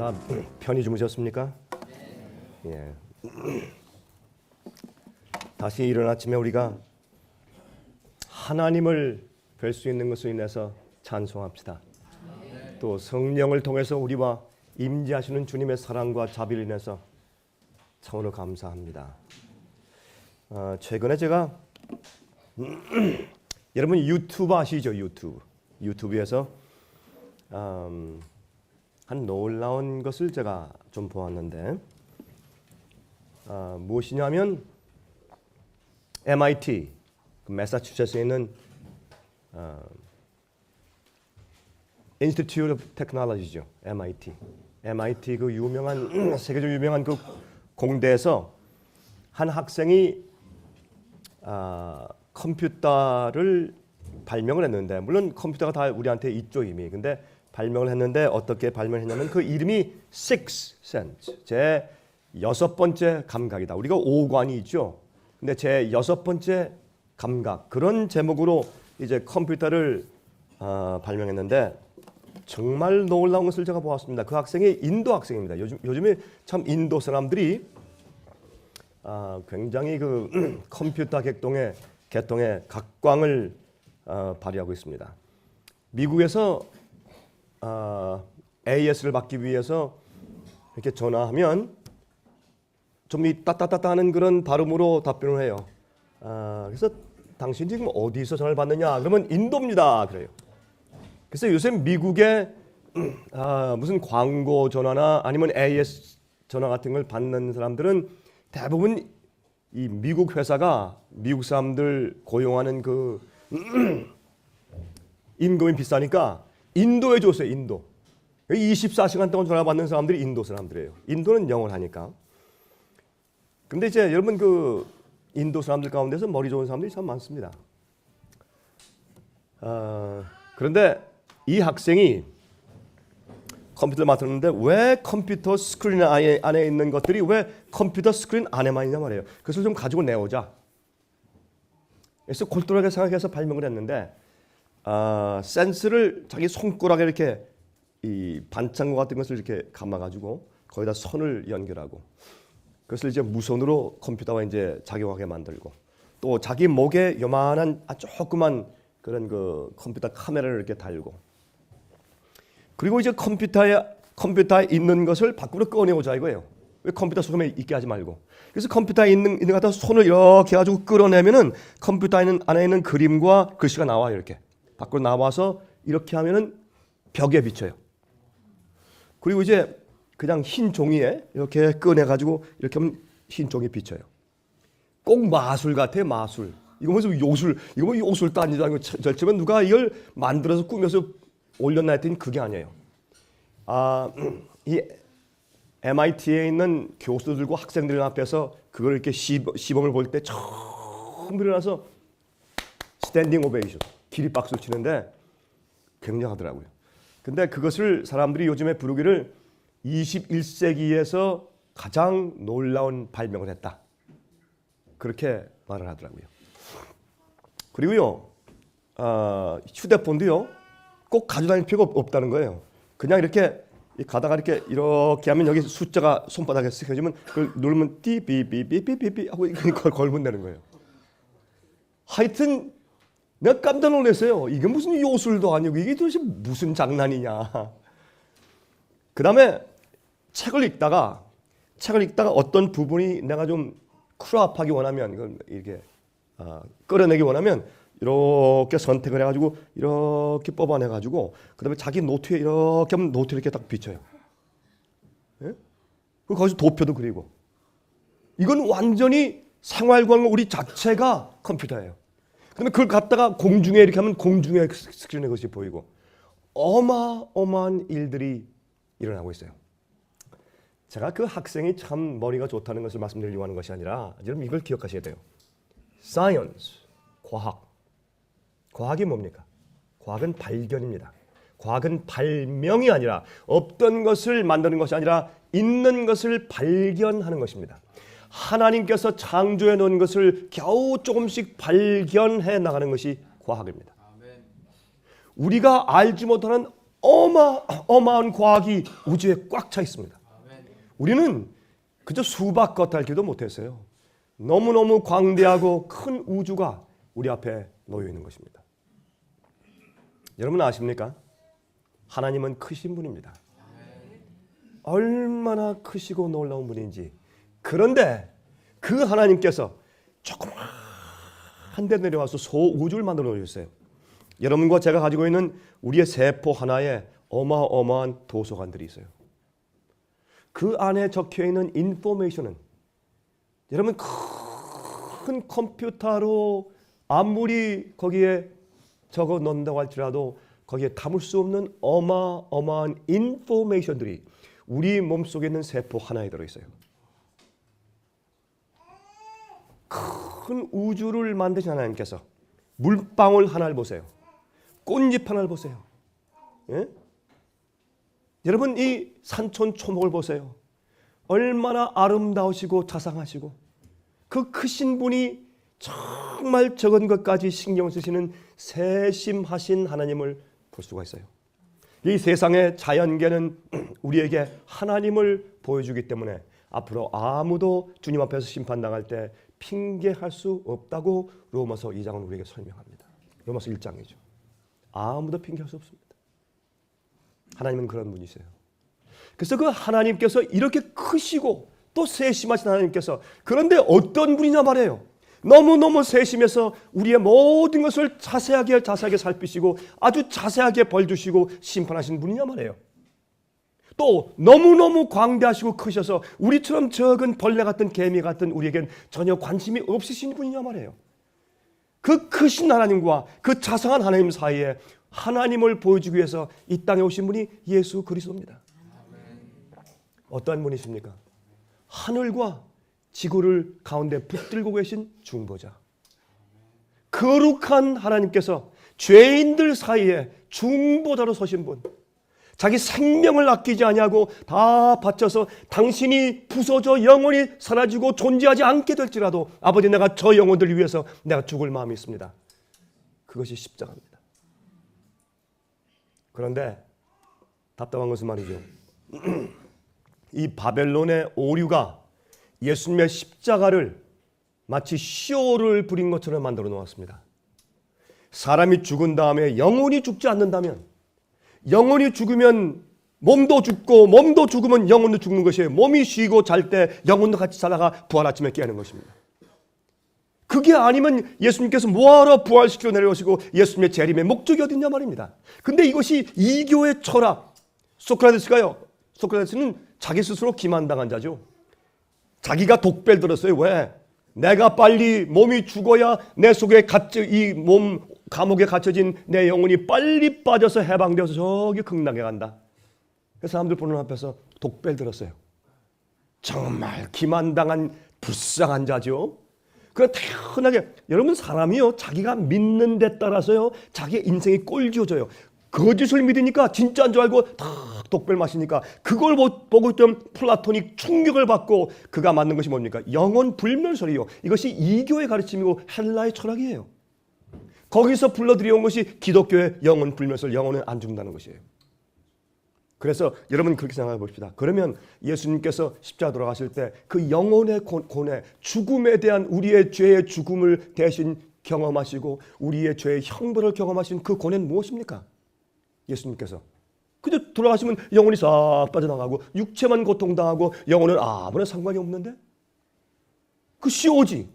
다 편히 주무셨습니까? 예. 다시 이른 아침에 우리가 하나님을 뵐 수 있는 것으로 인해서 찬송합시다. 또 성령을 통해서 우리와 임재하시는 주님의 사랑과 자비를 인해서 참으로 감사합니다. 최근에 제가 여러분 유튜브 아시죠? 유튜브에서 한 놀라운 것을 제가 좀 보았는데 무엇이냐면 MIT 매사추세츠에 있는 Institute of Technology죠. MIT 그 유명한 세계적으로 유명한 그 공대에서 한 학생이 컴퓨터를 발명을 했는데, 물론 컴퓨터가 다 우리한테 있죠 이미. 근데 발명을 했는데 어떻게 발명했냐면 그 이름이 Sixth Sense, 제 6번째 감각이다. 우리가 오관이 있죠. 근데 제 6번째 감각, 그런 제목으로 이제 컴퓨터를 발명했는데 정말 놀라운 것을 제가 보았습니다. 그 학생이 인도 학생입니다. 요즘에 참 인도 사람들이 굉장히 그 컴퓨터 개통에 각광을 발휘하고 있습니다. 미국에서 AS를 받기 위해서 이렇게 전화하면 좀 이 따따따따 하는 그런 발음으로 답변을 해요. 그래서 당신 지금 어디서 전화를 받느냐? 그러면 인도입니다. 그래요. 그래서 요새 미국에 무슨 광고 전화나 아니면 AS 전화 같은 걸 받는 사람들은 대부분 이 미국 회사가 미국 사람들 고용하는 그 임금이 비싸니까 인도에 줬어요. 인도. 24시간 동안 전화 받는 사람들이 인도 사람들이에요. 인도는 영어를 하니까. 근데 이제 여러분 그 인도 사람들 가운데서 머리 좋은 사람들이 참 많습니다. 그런데 이 학생이 컴퓨터를 맡았는데 왜 컴퓨터 스크린 안에 있는 것들이 왜 컴퓨터 스크린 안에만 있냐 말이에요. 그것을 좀 가지고 내오자. 그래서 골똘하게 생각해서 발명을 했는데 센스를 자기 손가락에 이렇게 이 반창고 같은 것을 이렇게 감아가지고 거기다 선을 연결하고 그것을 이제 무선으로 컴퓨터와 이제 작용하게 만들고 또 자기 목에 요만한 조그만 그런 그 컴퓨터 카메라를 이렇게 달고 그리고 이제 컴퓨터에 있는 것을 밖으로 꺼내오자 이거예요. 왜 컴퓨터 속에 있게 하지 말고. 그래서 컴퓨터에 있는 갖다 손을 이렇게 해가지고 끌어내면은 컴퓨터 안에 있는 그림과 글씨가 나와요. 이렇게 밖으로 나와서 이렇게 하면은 벽에 비쳐요. 그리고 이제 그냥 흰 종이에 이렇게 꺼내가지고 이렇게 하면 흰 종이 비쳐요. 꼭 마술 같아요. 마술. 이거 무슨 요술, 이거 뭐 요술도 아니고 절대면 누가 이걸 만들어서 꾸며서 올렸나 했더니 그게 아니에요. 이 MIT에 있는 교수들과 학생들 앞에서 그걸 이렇게 시범을 볼 때 처음 일어나서 스탠딩 오베이션, 기립박수를 치는데 굉장하더라고요. 근데 그것을 사람들이 요즘에 부르기를 21세기에서 가장 놀라운 발명을 했다. 그렇게 말을 하더라고요. 그리고요, 휴대폰도요, 꼭 가져다닐 필요가 없다는 거예요. 그냥 이렇게 가다가 이렇게 하면 여기 숫자가 손바닥에 스켜지면 그걸 누르면 띠삐삐삐삐삐 하고 그걸 걸면 되는 거예요. 하여튼 내가 깜짝 놀랐어요. 이게 무슨 요술도 아니고 이게 도대체 무슨 장난이냐. 그 다음에 책을 읽다가 어떤 부분이 내가 좀 크롭하기 원하면 이걸 이렇게 끌어내기 원하면 이렇게 선택을 해가지고 이렇게 뽑아내가지고 그 다음에 자기 노트에 이렇게 하면 노트에 이렇게 딱 비쳐요. 예? 그리고 거기서 도표도 그리고 이건 완전히 생활과 우리 자체가 컴퓨터예요. 그 다음에 그걸 갖다가 공중에 이렇게 하면 공중에 스크린에 것이 보이고 어마어마한 일들이 일어나고 있어요. 제가 그 학생이 참 머리가 좋다는 것을 말씀드리려고 하는 것이 아니라 여러분 이걸 기억하셔야 돼요. Science, 과학이 뭡니까? 과학은 발견입니다. 과학은 발명이 아니라 없던 것을 만드는 것이 아니라 있는 것을 발견하는 것입니다. 하나님께서 창조해 놓은 것을 겨우 조금씩 발견해 나가는 것이 과학입니다. 우리가 알지 못하는 어마어마한 과학이 우주에 꽉 차 있습니다. 우리는 그저 수박 겉핥기도 못했어요. 너무너무 광대하고 큰 우주가 우리 앞에 놓여 있는 것입니다. 여러분 아십니까? 하나님은 크신 분입니다. 얼마나 크시고 놀라운 분인지. 그런데 그 하나님께서 조그만 데 내려와서 소우주를 만들어 놓으셨어요. 여러분과 제가 가지고 있는 우리의 세포 하나에 어마어마한 도서관들이 있어요. 그 안에 적혀있는 인포메이션은 여러분 큰 컴퓨터로 아무리 거기에 적어 넣는다고 할지라도 거기에 담을 수 없는 어마어마한 인포메이션들이 우리 몸속에 있는 세포 하나에 들어있어요. 큰 우주를 만드신 하나님께서 물방울 하나를 보세요. 꽃잎 하나를 보세요. 예? 여러분 이 산천 초목을 보세요. 얼마나 아름다우시고 자상하시고 그 크신 분이 정말 적은 것까지 신경 쓰시는 세심하신 하나님을 볼 수가 있어요. 이 세상의 자연계는 우리에게 하나님을 보여주기 때문에 앞으로 아무도 주님 앞에서 심판당할 때 핑계할 수 없다고 로마서 2장은 우리에게 설명합니다. 로마서 1장이죠. 아무도 핑계할 수 없습니다. 하나님은 그런 분이세요. 그래서 그 하나님께서 이렇게 크시고 또 세심하신 하나님께서 그런데 어떤 분이냐 말이에요. 너무너무 세심해서 우리의 모든 것을 자세하게 살피시고 아주 자세하게 벌 주시고 심판하신 분이냐 말이에요. 또 너무너무 광대하시고 크셔서 우리처럼 적은 벌레 같은 개미 같은 우리에겐 전혀 관심이 없으신 분이냐 말이에요. 그 크신 하나님과 그 자상한 하나님 사이에 하나님을 보여주기 위해서 이 땅에 오신 분이 예수 그리스도입니다. 어떠한 분이십니까? 하늘과 지구를 가운데 붙들고 계신 중보자. 거룩한 하나님께서 죄인들 사이에 중보자로 서신 분. 자기 생명을 아끼지 아니하고 다 바쳐서 당신이 부서져 영원히 사라지고 존재하지 않게 될지라도 아버지 내가 저 영혼들을 위해서 내가 죽을 마음이 있습니다. 그것이 십자가입니다. 그런데 답답한 것은 말이죠. 이 바벨론의 오류가 예수님의 십자가를 마치 쇼를 부린 것처럼 만들어 놓았습니다. 사람이 죽은 다음에 영혼이 죽지 않는다면, 영혼이 죽으면 몸도 죽고 몸도 죽으면 영혼도 죽는 것이에요. 몸이 쉬고 잘 때 영혼도 같이 살다가 부활 아침에 깨는 것입니다. 그게 아니면 예수님께서 뭐하러 부활시켜 내려오시고 예수님의 재림의 목적이 어딨냐 말입니다. 근데 이것이 이교의 철학. 소크라테스는 자기 스스로 기만당한 자죠. 자기가 독배를 들었어요. 왜? 내가 빨리 몸이 죽어야 내 속에 이 몸 감옥에 갇혀진 내 영혼이 빨리 빠져서 해방되어서 저기 극락에 간다. 그래서 사람들 보는 앞에서 독배를 들었어요. 정말 기만당한 불쌍한 자죠. 그래 태연하게 여러분 사람이요 자기가 믿는 데 따라서요 자기의 인생이 꼴지어져요. 거짓을 믿으니까 진짜인 줄 알고 다 독배를 마시니까 그걸 보고 있던 플라토닉 충격을 받고 그가 만든 것이 뭡니까? 영혼 불멸설이요. 이것이 이교의 가르침이고 헬라의 철학이에요. 거기서 불러들여온 것이 기독교의 영혼 불멸설, 영혼은 안 죽는다는 것이에요. 그래서 여러분 그렇게 생각해 봅시다. 그러면 예수님께서 십자가 돌아가실 때 그 영혼의 고뇌, 죽음에 대한 우리의 죄의 죽음을 대신 경험하시고 우리의 죄의 형벌을 경험하신 그 고뇌는 무엇입니까? 예수님께서 그저 돌아가시면 영혼이 싹 빠져나가고 육체만 고통당하고 영혼은 아무런 상관이 없는데 그 시오지.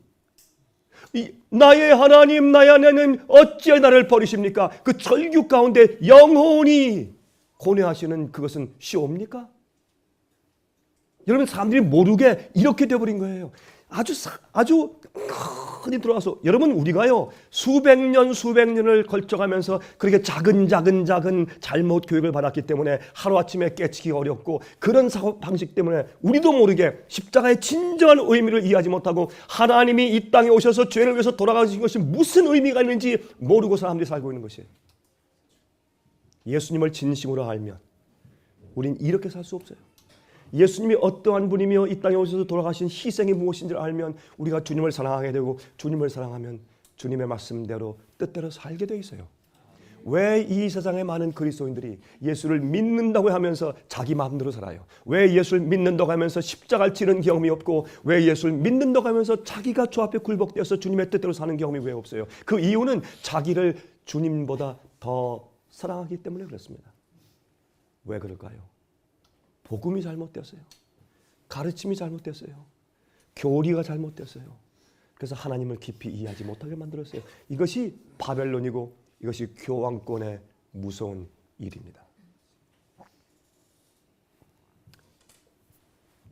나의 하나님 나의 하나님 어찌 나를 버리십니까? 그 절규 가운데 영혼이 고뇌하시는 그것은 시옵니까? 여러분 사람들이 모르게 이렇게 되어버린 거예요. 아주 큰이 들어와서 여러분 우리가요 수백 년을 걸쳐가면서 그렇게 작은 잘못 교육을 받았기 때문에 하루아침에 깨치기 어렵고 그런 사고 방식 때문에 우리도 모르게 십자가의 진정한 의미를 이해하지 못하고 하나님이 이 땅에 오셔서 죄를 위해서 돌아가신 것이 무슨 의미가 있는지 모르고 사람들이 살고 있는 것이에요. 예수님을 진심으로 알면 우린 이렇게 살 수 없어요. 예수님이 어떠한 분이며 이 땅에 오셔서 돌아가신 희생이 무엇인지를 알면 우리가 주님을 사랑하게 되고 주님을 사랑하면 주님의 말씀대로 뜻대로 살게 돼 있어요. 왜 이 세상의 많은 그리스도인들이 예수를 믿는다고 하면서 자기 마음대로 살아요? 왜 예수를 믿는다고 하면서 십자가를 지는 경험이 없고, 왜 예수를 믿는다고 하면서 자기가 주 앞에 굴복되어서 주님의 뜻대로 사는 경험이 왜 없어요? 그 이유는 자기를 주님보다 더 사랑하기 때문에 그렇습니다. 왜 그럴까요? 복음이 잘못되었어요. 가르침이 잘못됐어요. 교리가 잘못됐어요. 그래서 하나님을 깊이 이해하지 못하게 만들었어요. 이것이 바벨론이고 이것이 교황권의 무서운 일입니다.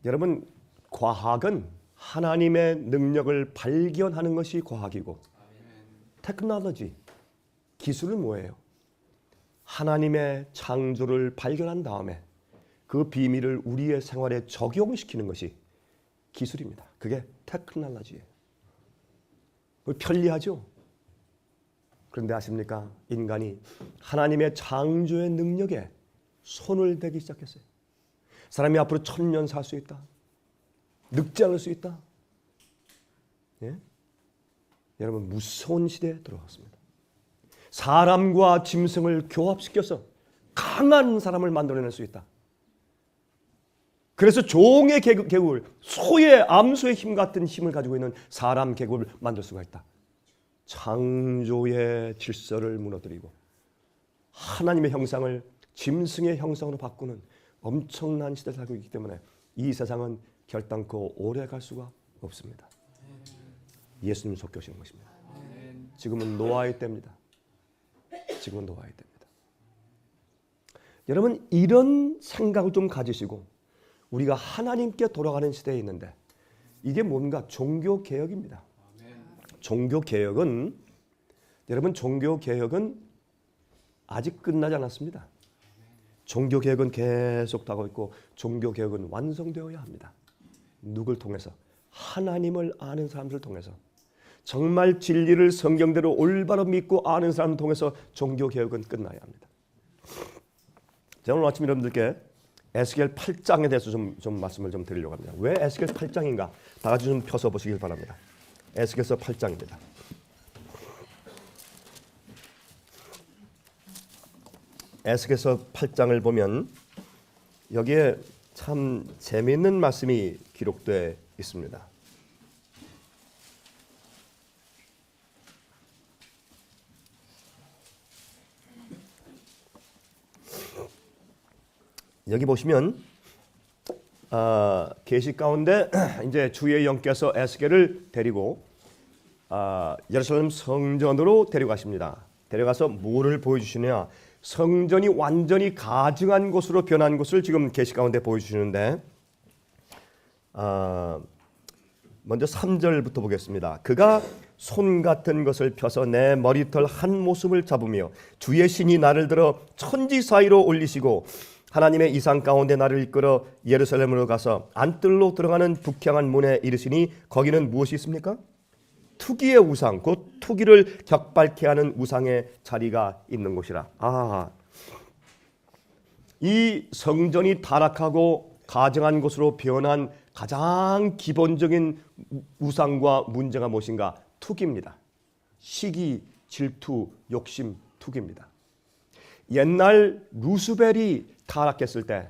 여러분, 과학은 하나님의 능력을 발견하는 것이 과학이고, 테크놀로지, 기술은 뭐예요? 하나님의 창조를 발견한 다음에 그 비밀을 우리의 생활에 적용시키는 것이 기술입니다. 그게 테크놀로지예요. 편리하죠? 그런데 아십니까? 인간이 하나님의 창조의 능력에 손을 대기 시작했어요. 사람이 앞으로 1000년 살 수 있다. 늙지 않을 수 있다. 예? 여러분, 무서운 시대에 들어갔습니다. 사람과 짐승을 교합시켜서 강한 사람을 만들어낼 수 있다. 그래서 종의 계급을, 소의 암소의 힘 같은 힘을 가지고 있는 사람 계급을 만들 수가 있다. 창조의 질서를 무너뜨리고 하나님의 형상을 짐승의 형상으로 바꾸는 엄청난 시대를 살고 있기 때문에 이 세상은 결단코 오래 갈 수가 없습니다. 예수님 속교시는 것입니다. 지금은 노아의 때입니다. 지금은 노아의 때입니다. 여러분, 이런 생각을 좀 가지시고 우리가 하나님께 돌아가는 시대에 있는데, 이게 뭔가 종교개혁입니다. 종교개혁은, 여러분, 종교개혁은 아직 끝나지 않았습니다. 종교개혁은 계속 하고 있고 종교개혁은 완성되어야 합니다. 누굴 통해서? 하나님을 아는 사람들을 통해서, 정말 진리를 성경대로 올바로 믿고 아는 사람을 통해서 종교개혁은 끝나야 합니다. 제가 오늘 아침 여러분들께 에스겔 8장에 대해서 좀 말씀을 좀 드리려고 합니다. 왜 에스겔 8장인가? 다 같이 좀 펴서 보시길 바랍니다. 에스겔서 8장입니다. 에스겔서 8장을 보면 여기에 참 재미있는 말씀이 기록되어 있습니다. 여기 보시면 계시 가운데 이제 주의 영께서 에스겔을 데리고 예루살렘 성전으로 데려가십니다. 데려가서 뭐를 보여주시느냐? 성전이 완전히 가증한 곳으로 변한 것을 지금 계시 가운데 보여주시는데, 먼저 3절부터 보겠습니다. 그가 손 같은 것을 펴서 내 머리털 한 모습을 잡으며 주의 신이 나를 들어 천지 사이로 올리시고 하나님의 이상 가운데 나를 이끌어 예루살렘으로 가서 안뜰로 들어가는 북향한 문에 이르시니 거기는 무엇이 있습니까? 투기의 우상, 곧 투기를 격발케 하는 우상의 자리가 있는 곳이라. 이 성전이 타락하고 가증한 곳으로 변한 가장 기본적인 우상과 문제가 무엇인가? 투기입니다. 시기, 질투, 욕심, 투기입니다. 옛날 루스벨이 타락했을 때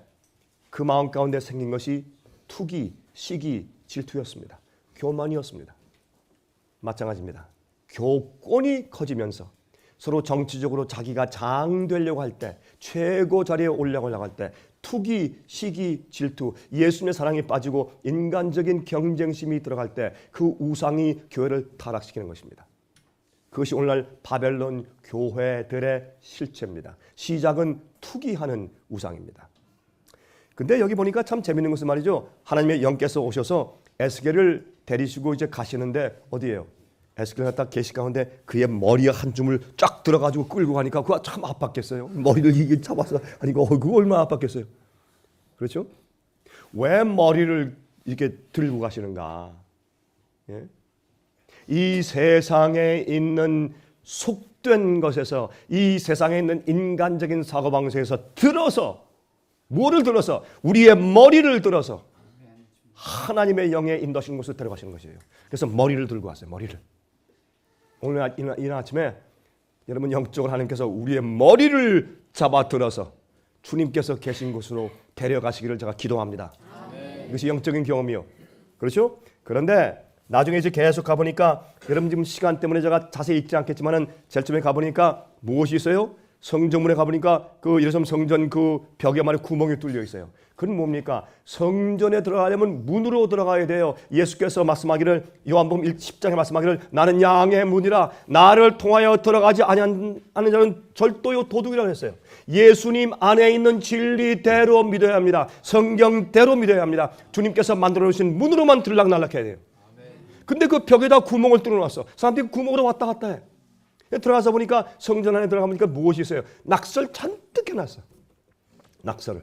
그 마음 가운데 생긴 것이 투기, 시기, 질투였습니다. 교만이었습니다. 마찬가지입니다. 교권이 커지면서 서로 정치적으로 자기가 장 되려고 할 때, 최고 자리에 올라가려고 할 때 투기, 시기, 질투, 예수님의 사랑에 빠지고 인간적인 경쟁심이 들어갈 때 그 우상이 교회를 타락시키는 것입니다. 그것이 오늘날 바벨론 교회들의 실체입니다. 시작은 투기하는 우상입니다. 근데 여기 보니까 참 재밌는 것은 말이죠. 하나님의 영께서 오셔서 에스겔을 데리시고 이제 가시는데 어디예요? 에스겔 갖다 계시 가운데 그의 머리에 한 줌을 쫙 들어가지고 끌고 가니까 그거 참 아팠겠어요. 머리를 이게 잡아서 하니까 그거 얼마나 아팠겠어요. 그렇죠? 왜 머리를 이렇게 들고 가시는가? 예? 이 세상에 있는 속된 것에서, 이 세상에 있는 인간적인 사고방식에서 들어서, 뭐를 들어서? 우리의 머리를 들어서 하나님의 영에 인도하시는 곳을 데려가시는 것이에요. 그래서 머리를 들고 왔어요. 머리를. 오늘 이른 아침에 여러분 영적으로 하나님께서 우리의 머리를 잡아들어서 주님께서 계신 곳으로 데려가시기를 제가 기도합니다. 이것이 영적인 경험이요. 그렇죠? 그런데 나중에 이제 계속 가보니까 여러분 지금 시간 때문에 제가 자세히 읽지 않겠지만은 제일 처음에 가보니까 무엇이 있어요? 성전문에 가보니까 그 예를 들면 성전 그 벽에 말에 구멍이 뚫려 있어요. 그건 뭡니까? 성전에 들어가려면 문으로 들어가야 돼요. 예수께서 말씀하기를 요한복음 10장에 말씀하기를 나는 양의 문이라 나를 통하여 들어가지 아니하는 자는 절도요 도둑이라고 했어요. 예수님 안에 있는 진리대로 믿어야 합니다. 성경대로 믿어야 합니다. 주님께서 만들어 놓으신 문으로만 들락날락해야 돼요. 근데 그 벽에다 구멍을 뚫어놨어. 사람들이 구멍으로 왔다 갔다 해. 들어가서 보니까 성전 안에 들어가보니까 무엇이 있어요? 낙서를 잔뜩 해놨어. 낙서를.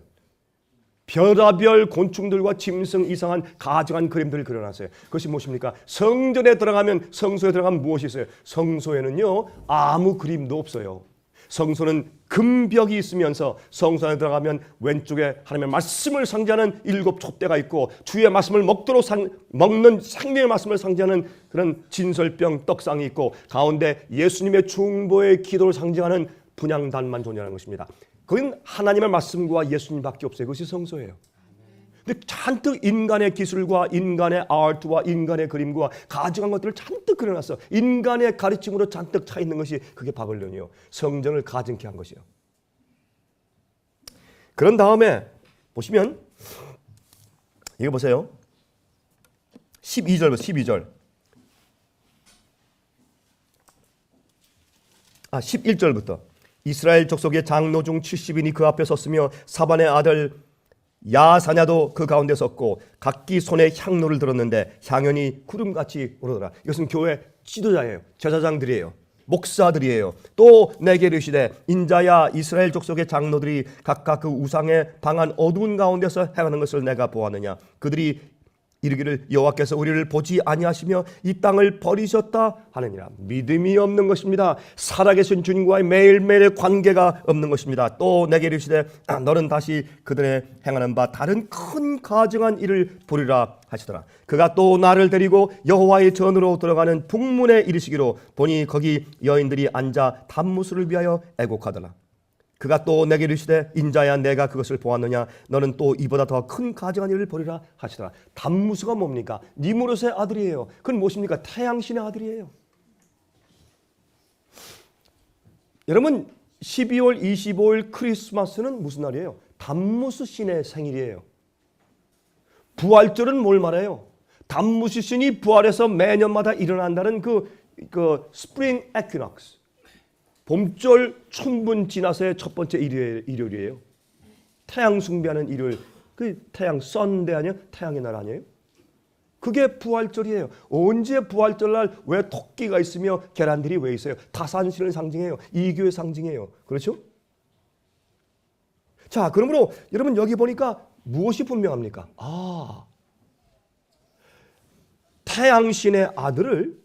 별하별 곤충들과 짐승 이상한 가증한 그림들을 그려놨어요. 그것이 무엇입니까? 성전에 들어가면 성소에 들어가면 무엇이 있어요? 성소에는요 아무 그림도 없어요. 성소는 금벽이 있으면서 성소 안에 들어가면 왼쪽에 하나님의 말씀을 상징하는 7 촛대가 있고 주의 말씀을 먹는 생명의 말씀을 상징하는 그런 진설병 떡상이 있고 가운데 예수님의 중보의 기도를 상징하는 분향단만 존재하는 것입니다. 그건 하나님의 말씀과 예수님밖에 없어요. 그것이 성소예요. 근데 잔뜩 인간의 기술과 인간의 아트와 인간의 그림과 가증한 것들을 잔뜩 그려놨어. 인간의 가르침으로 잔뜩 차 있는 것이 그게 바벨론이요. 성전을 가증케 한 것이요. 그런 다음에 보시면 이거 보세요. 12절부터 12절. 11절부터 이스라엘 족속의 장로 중 70인이 그 앞에 섰으며 사반의 아들 야사냐도 그 가운데 섰고 각기 손에 향로를 들었는데 향연이 구름같이 오르더라. 이것은 교회 지도자예요. 제사장들이에요. 목사들이에요. 또 내게 이르시되 인자야 이스라엘 족속의 장로들이 각각 그 우상의 방한 어두운 가운데서 행하는 것을 내가 보았느냐. 그들이 이르기를 여호와께서 우리를 보지 아니하시며 이 땅을 버리셨다 하느니라. 믿음이 없는 것입니다. 살아계신 주님과의 매일매일 관계가 없는 것입니다. 또 내게 이르시되 너는 다시 그들의 행하는 바 다른 큰 가증한 일을 보리라 하시더라. 그가 또 나를 데리고 여호와의 전으로 들어가는 북문에 이르시기로 보니 거기 여인들이 앉아 단무술을 위하여 애곡하더라. 그가 또 내게 이르시되 인자야 내가 그것을 보았느냐. 너는 또 이보다 더 큰 가증한 일을 벌이라 하시더라. 단무스가 뭡니까? 니무롯의 아들이에요. 그건 무엇입니까? 태양신의 아들이에요. 여러분 12월 25일 크리스마스는 무슨 날이에요? 단무스 신의 생일이에요. 부활절은 뭘 말해요? 단무스 신이 부활해서 매년마다 일어난다는 그 스프링 에퀴낙스. 봄철春분 지나서의 첫 번째 일요일이에요. 태양 숭배하는 일요일. 그 태양 썬데 아니에요? 태양의 날 아니에요? 그게 부활절이에요. 언제 부활절날 왜 토끼가 있으며 계란들이 왜 있어요? 다산신을 상징해요. 이교의 상징해요. 그렇죠? 자, 그러므로 여러분 여기 보니까 무엇이 분명합니까? 태양신의 아들을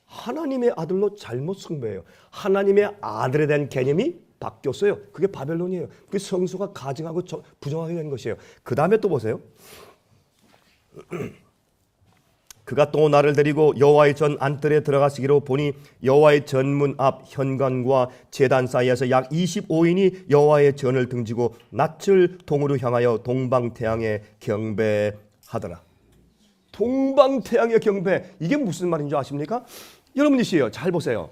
하나님의 아들로 잘못 숭배해요. 하나님의 아들에 대한 개념이 바뀌었어요. 그게 바벨론이에요. 그 성소가 가증하고 부정하게 된 것이에요. 그 다음에 또 보세요. 그가 또 나를 데리고 여호와의 전 안뜰에 들어가시기로 보니 여호와의 전문 앞 현관과 제단 사이에서 약 25인이 여호와의 전을 등지고 낯을 동으로 향하여 동방태양에 경배하더라. 동방태양의 경배, 이게 무슨 말인지 아십니까? 여러분이시에요. 잘 보세요.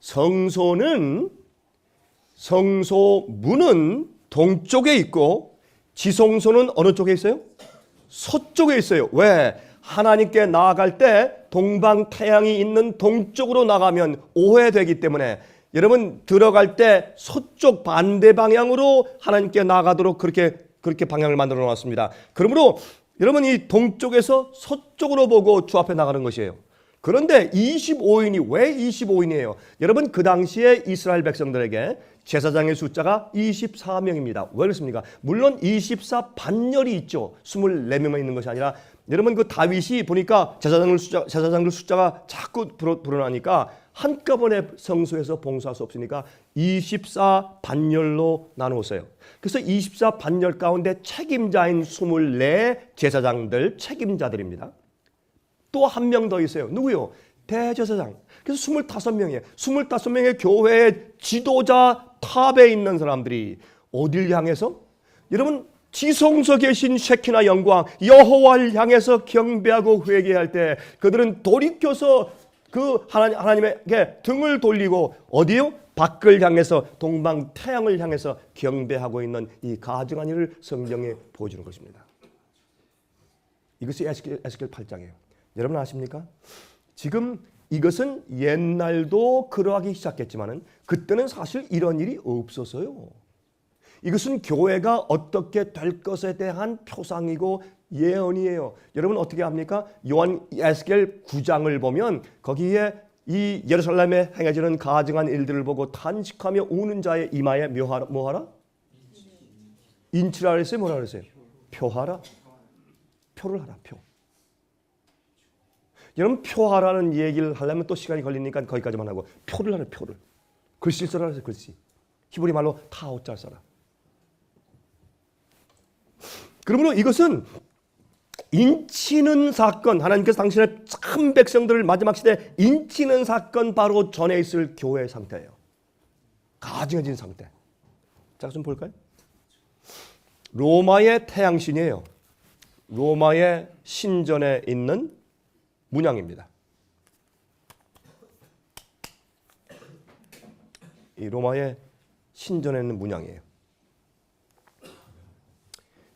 성소는 성소 문은 동쪽에 있고 지성소는 어느 쪽에 있어요? 서쪽에 있어요. 왜? 하나님께 나아갈 때 동방태양이 있는 동쪽으로 나가면 오해되기 때문에 여러분 들어갈 때 서쪽 반대 방향으로 하나님께 나아가도록 그렇게 방향을 만들어 놨습니다. 그러므로 여러분 이 동쪽에서 서쪽으로 보고 주 앞에 나가는 것이에요. 그런데 25인이 왜 25인이에요? 여러분 그 당시에 이스라엘 백성들에게 제사장의 숫자가 24명입니다. 왜 그렇습니까? 물론 24 반열이 있죠. 24명만 있는 것이 아니라 여러분 그 다윗이 보니까 제사장들 숫자가 자꾸 불어나니까 한꺼번에 성소에서 봉사할 수 없으니까 24 반열로 나누었어요. 그래서 24 반열 가운데 책임자인 24 제사장들 책임자들입니다. 또 한 명 더 있어요. 누구요? 대제사장. 그래서 25명이에요. 25명의 교회의 지도자 탑에 있는 사람들이 어딜 향해서? 여러분 지성소 계신 쉐키나 영광 여호와를 향해서 경배하고 회개할 때 그들은 돌이켜서 그 하나님에게 등을 돌리고 어디요? 밖을 향해서 동방 태양을 향해서 경배하고 있는 이 가증한 일을 성경에 보여주는 것입니다. 이것이 에스겔 8장이에요. 여러분 아십니까? 지금 이것은 옛날도 그러하기 시작했지만은 그때는 사실 이런 일이 없었어요. 이것은 교회가 어떻게 될 것에 대한 표상이고 예언이에요. 여러분 어떻게 합니까? 요한 에스겔 9장을 보면 거기에 이 예루살렘에 행해지는 가증한 일들을 보고 탄식하며 우는 자의 이마에 뭐하라? 인치라 그랬어요? 뭐라 그랬어요? 표하라. 표를 하라. 표. 여러분 표하라는 얘기를 하려면 또 시간이 걸리니까 거기까지만 하고 표를 하라. 표를. 글씨를 써라 그랬어요. 글씨. 히브리 말로 타오자를 써라. 그러므로 이것은 인치는 사건, 하나님께서 당신의 참 백성들을 마지막 시대에 인치는 사건 바로 전에 있을 교회의 상태예요. 가증해진 상태. 자, 좀 볼까요? 로마의 태양신이에요. 로마의 신전에 있는 문양입니다. 이 로마의 신전에 있는 문양이에요.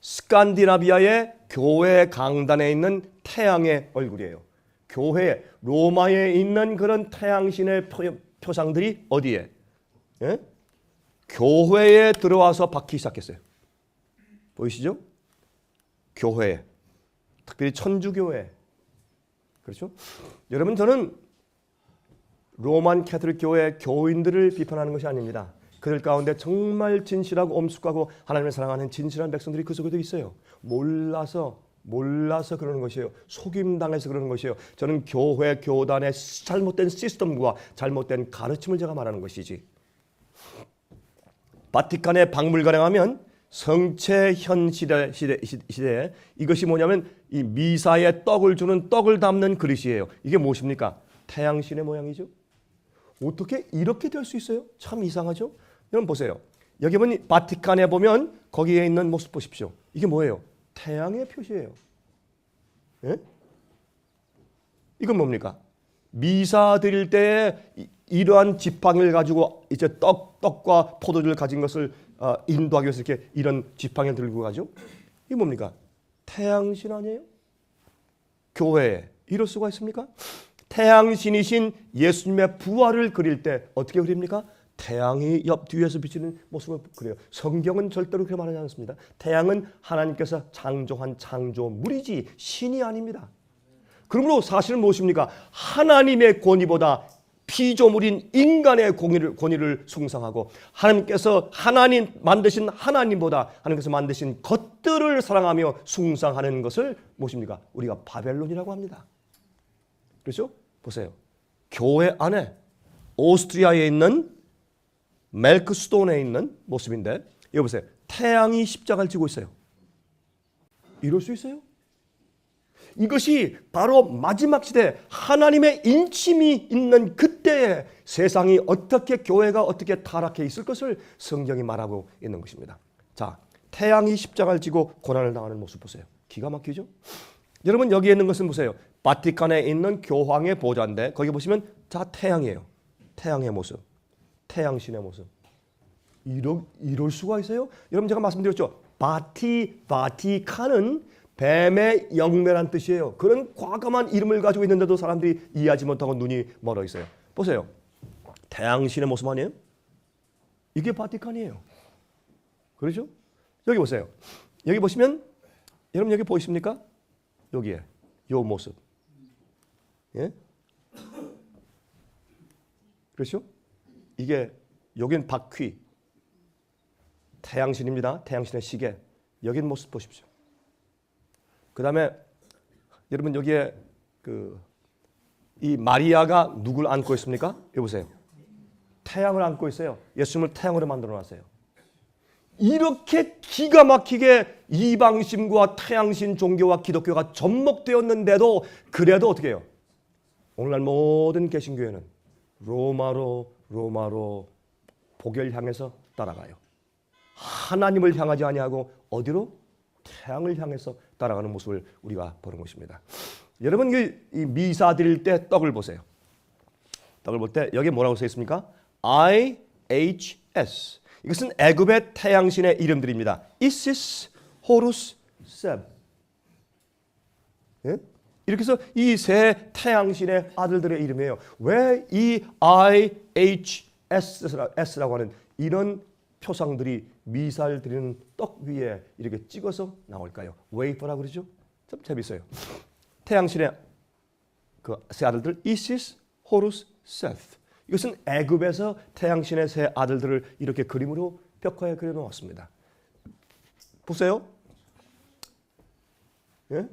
스칸디나비아의 교회 강단에 있는 태양의 얼굴이에요. 교회 로마에 있는 그런 태양신의 표상들이 어디에? 예? 교회에 들어와서 박히기 시작했어요. 보이시죠? 교회에. 특별히 천주교회. 그렇죠? 여러분 저는 로만 캐톨릭 교회 교인들을 비판하는 것이 아닙니다. 그들 가운데 정말 진실하고 엄숙하고 하나님을 사랑하는 진실한 백성들이 그 속에도 있어요. 몰라서 그러는 것이에요. 속임당해서 그러는 것이에요. 저는 교회, 교단의 잘못된 시스템과 잘못된 가르침을 제가 말하는 것이지. 바티칸의 박물관에 가면 성체현 시대에 이것이 뭐냐면 이 미사에 떡을 주는 떡을 담는 그릇이에요. 이게 무엇입니까? 태양신의 모양이죠. 어떻게 이렇게 될 수 있어요? 참 이상하죠? 여러분 보세요. 여기 보면 바티칸에 보면 거기에 있는 모습 보십시오. 이게 뭐예요? 태양의 표시예요. 예? 이건 뭡니까? 미사 드릴 때 이러한 지팡이를 가지고 이제 떡과 포도주를 가진 것을 인도하기 위해서 이렇게 이런 지팡이를 들고 가죠. 이게 뭡니까? 태양신 아니에요? 교회에 이럴 수가 있습니까? 태양신이신 예수님의 부활을 그릴 때 어떻게 그립니까? 태양이 옆 뒤에서 비치는 모습을 그려요. 성경은 절대로 그렇게 말하지 않습니다. 태양은 하나님께서 창조한 창조물이지 신이 아닙니다. 그러므로 사실은 무엇입니까? 하나님의 권위보다 피조물인 인간의 권위를 숭상하고 하나님께서 하나님 만드신 하나님보다 하나님께서 만드신 것들을 사랑하며 숭상하는 것을 무엇입니까? 우리가 바벨론이라고 합니다. 그렇죠? 보세요. 교회 안에 오스트리아에 있는 멜크스톤에 있는 모습인데 여기 보세요. 태양이 십자가를 지고 있어요. 이럴 수 있어요? 이것이 바로 마지막 시대 하나님의 인침이 있는 그때에 세상이 어떻게 교회가 어떻게 타락해 있을 것을 성경이 말하고 있는 것입니다. 자, 태양이 십자가를 지고 고난을 당하는 모습 보세요. 기가 막히죠? 여러분 여기에 있는 것은 보세요. 바티칸에 있는 교황의 보좌인데 거기 보시면 다 태양이에요. 태양의 모습. 태양신의 모습. 이럴 수가 있어요? 여러분 제가 말씀드렸죠. 바티칸은 뱀의 영매란 뜻이에요. 그런 과감한 이름을 가지고 있는데도 사람들이 이해하지 못하고 눈이 멀어 있어요. 보세요. 태양신의 모습 아니에요? 이게 바티칸이에요. 그렇죠? 여기 보세요. 여기 보시면 여러분 여기 보이십니까? 여기에 요 모습. 예? 그렇죠? 이게 여긴 바퀴. 태양신입니다. 태양신의 시계. 여긴 모습 보십시오. 그 다음에 여러분 여기에 이 마리아가 누굴 안고 있습니까? 여기 보세요. 태양을 안고 있어요. 예수님을 태양으로 만들어 놨어요. 이렇게 기가 막히게 이방신과 태양신 종교와 기독교가 접목되었는데도 그래도 어떻게 해요? 오늘날 모든 개신교회는 로마로 복을 향해서 따라가요. 하나님을 향하지 아니하고 어디로? 태양을 향해서 따라가는 모습을 우리가 보는 것입니다. 여러분 이 미사 드릴 때 떡을 보세요. 떡을 볼 때 여기 뭐라고 써 있습니까? IHS. 이것은 애굽의 태양신의 이름들입니다. 이시스, 호루스, 셈. 예? 이렇게 해서 이 세 태양신의 아들들의 이름이에요. 왜 이 IHS라고 하는 이런 표상들이 미사를 드리는 떡 위에 이렇게 찍어서 나올까요? 웨이퍼라고 그러죠? 참 재밌어요. 태양신의 그 세 아들들 이시스, 호루스, 세트. 이것은 애굽에서 태양신의 세 아들들을 이렇게 그림으로 벽화에 그려놓았습니다. 보세요. 예?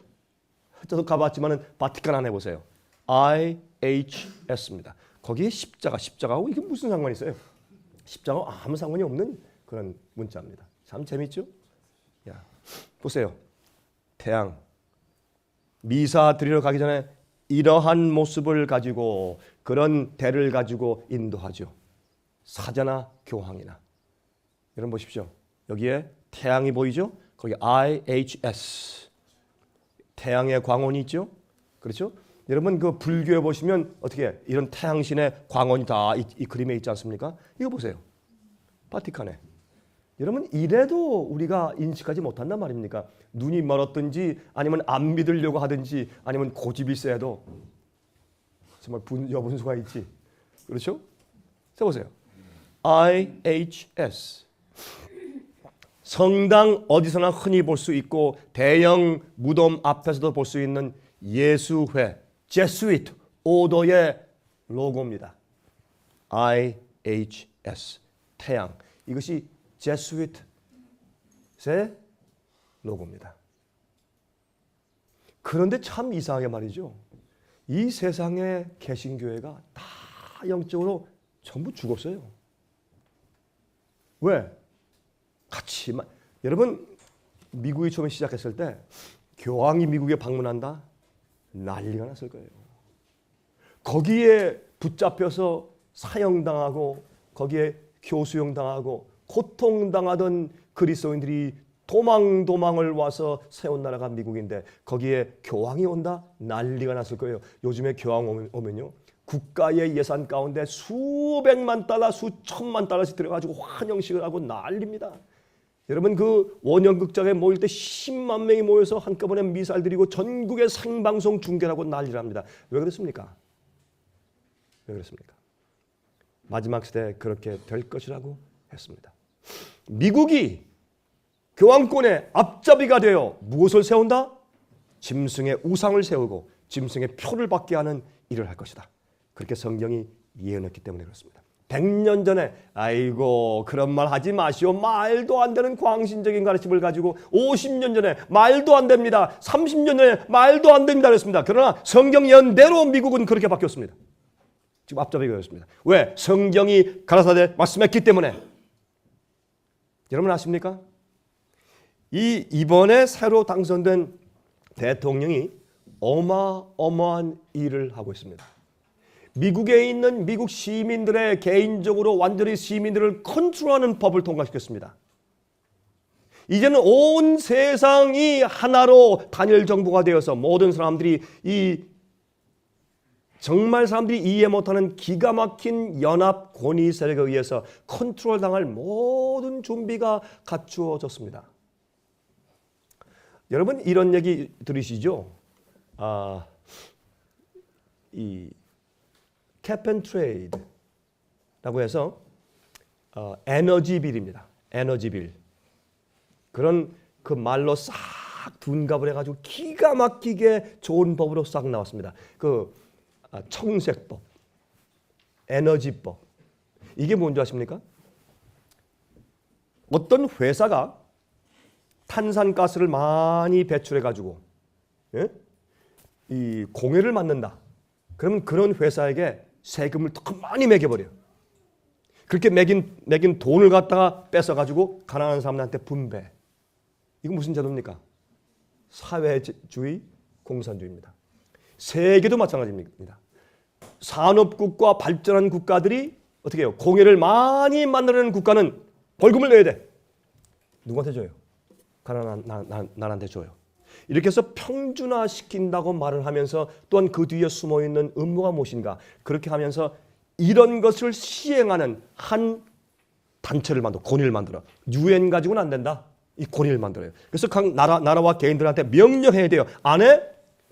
저도 가봤지만은 바티칸 안에 보세요. IHS입니다. 거기에 십자가하고 이게 무슨 상관이 있어요? 십자가하고 아무 상관이 없는 그런 문자입니다. 참 재밌죠? 야, 보세요. 태양. 미사 드리러 가기 전에 이러한 모습을 가지고 그런 대를 가지고 인도하죠. 사자나 교황이나. 여러분 보십시오. 여기에 태양이 보이죠? 거기 IHS. 태양의 광원이 있죠? 그렇죠? 여러분 그 불교에 보시면 어떻게 이런 태양신의 광원이 다 이 그림에 있지 않습니까? 이거 보세요. 바티칸에. 여러분 이래도 우리가 인식하지 못한단 말입니까? 눈이 멀었든지 아니면 안 믿으려고 하든지 아니면 고집이 세도 정말 여분수가 있지. 그렇죠? 자 보세요. IHS. 성당 어디서나 흔히 볼 수 있고 대형 무덤 앞에서도 볼 수 있는 예수회, 제스위트 오더의 로고입니다. IHS. 태양. 이것이 제스위트의 로고입니다. 그런데 참 이상하게 말이죠. 이 세상의 개신교회가 다 영적으로 전부 죽었어요. 왜? 같이 여러분 미국이 처음에 시작했을 때 교황이 미국에 방문한다? 난리가 났을 거예요. 거기에 붙잡혀서 사형당하고 거기에 교수형당하고 고통당하던 그리스도인들이 도망을 와서 세운 나라가 미국인데 거기에 교황이 온다? 난리가 났을 거예요. 요즘에 교황 오면요. 국가의 예산 가운데 수백만 달러, 수천만 달러씩 들어가지고 환영식을 하고 난립니다. 여러분 그 원형극장에 모일 때 10만 명이 모여서 한꺼번에 미사를 드리고 전국의 생방송 중계를 하고 난리를 합니다. 왜 그렇습니까? 왜 그렇습니까? 마지막 시대에 그렇게 될 것이라고 했습니다. 미국이 교황권의 앞잡이가 되어 무엇을 세운다? 짐승의 우상을 세우고 짐승의 표를 받게 하는 일을 할 것이다. 그렇게 성경이 예언했기 때문에 그렇습니다. 100년 전에 아이고 그런 말 하지 마시오. 말도 안 되는 광신적인 가르침을 가지고 50년 전에 말도 안 됩니다. 30년 전에 말도 안 됩니다. 그랬습니다. 그러나 성경 예언대로 미국은 그렇게 바뀌었습니다. 지금 앞잡이가 되었습니다. 왜? 성경이 가라사대 말씀했기 때문에. 여러분 아십니까? 이번에 새로 당선된 대통령이 어마어마한 일을 하고 있습니다. 미국에 있는 미국 시민들의 개인적으로 완전히 시민들을 컨트롤하는 법을 통과시켰습니다. 이제는 온 세상이 하나로 단일 정부가 되어서 모든 사람들이 정말 사람들이 이해 못하는 기가 막힌 연합 권위 세력에 의해서 컨트롤 당할 모든 준비가 갖추어졌습니다. 여러분 이런 얘기 들으시죠? 이 cap and trade라고 해서 에너지 빌입니다. 에너지 빌. 그런 그 말로 싹 둔갑을 해가지고 기가 막히게 좋은 법으로 싹 나왔습니다. 그 청색법, 에너지법. 이게 뭔지 아십니까? 어떤 회사가 탄산가스를 많이 배출해가지고 이 공해를 맞는다. 그러면 그런 회사에게 세금을 더 많이 매겨버려요. 그렇게 매긴 돈을 갖다가 뺏어가지고 가난한 사람들한테 분배. 이거 무슨 제도입니까? 사회주의, 공산주의입니다. 세계도 마찬가지입니다. 산업국가 발전한 국가들이 어떻게 해요? 공해를 많이 만들어내는 국가는 벌금을 내야 돼. 누구한테 줘요? 가난한 나라한테 줘요. 이렇게 해서 평준화시킨다고 말을 하면서 또한 그 뒤에 숨어있는 음모가 무엇인가? 그렇게 하면서 이런 것을 시행하는 한 단체를 만들어, 권위를 만들어. UN 가지고는 안 된다. 이 권위를 만들어요. 그래서 각 나라와 개인들한테 명령해야 돼요. 안 해?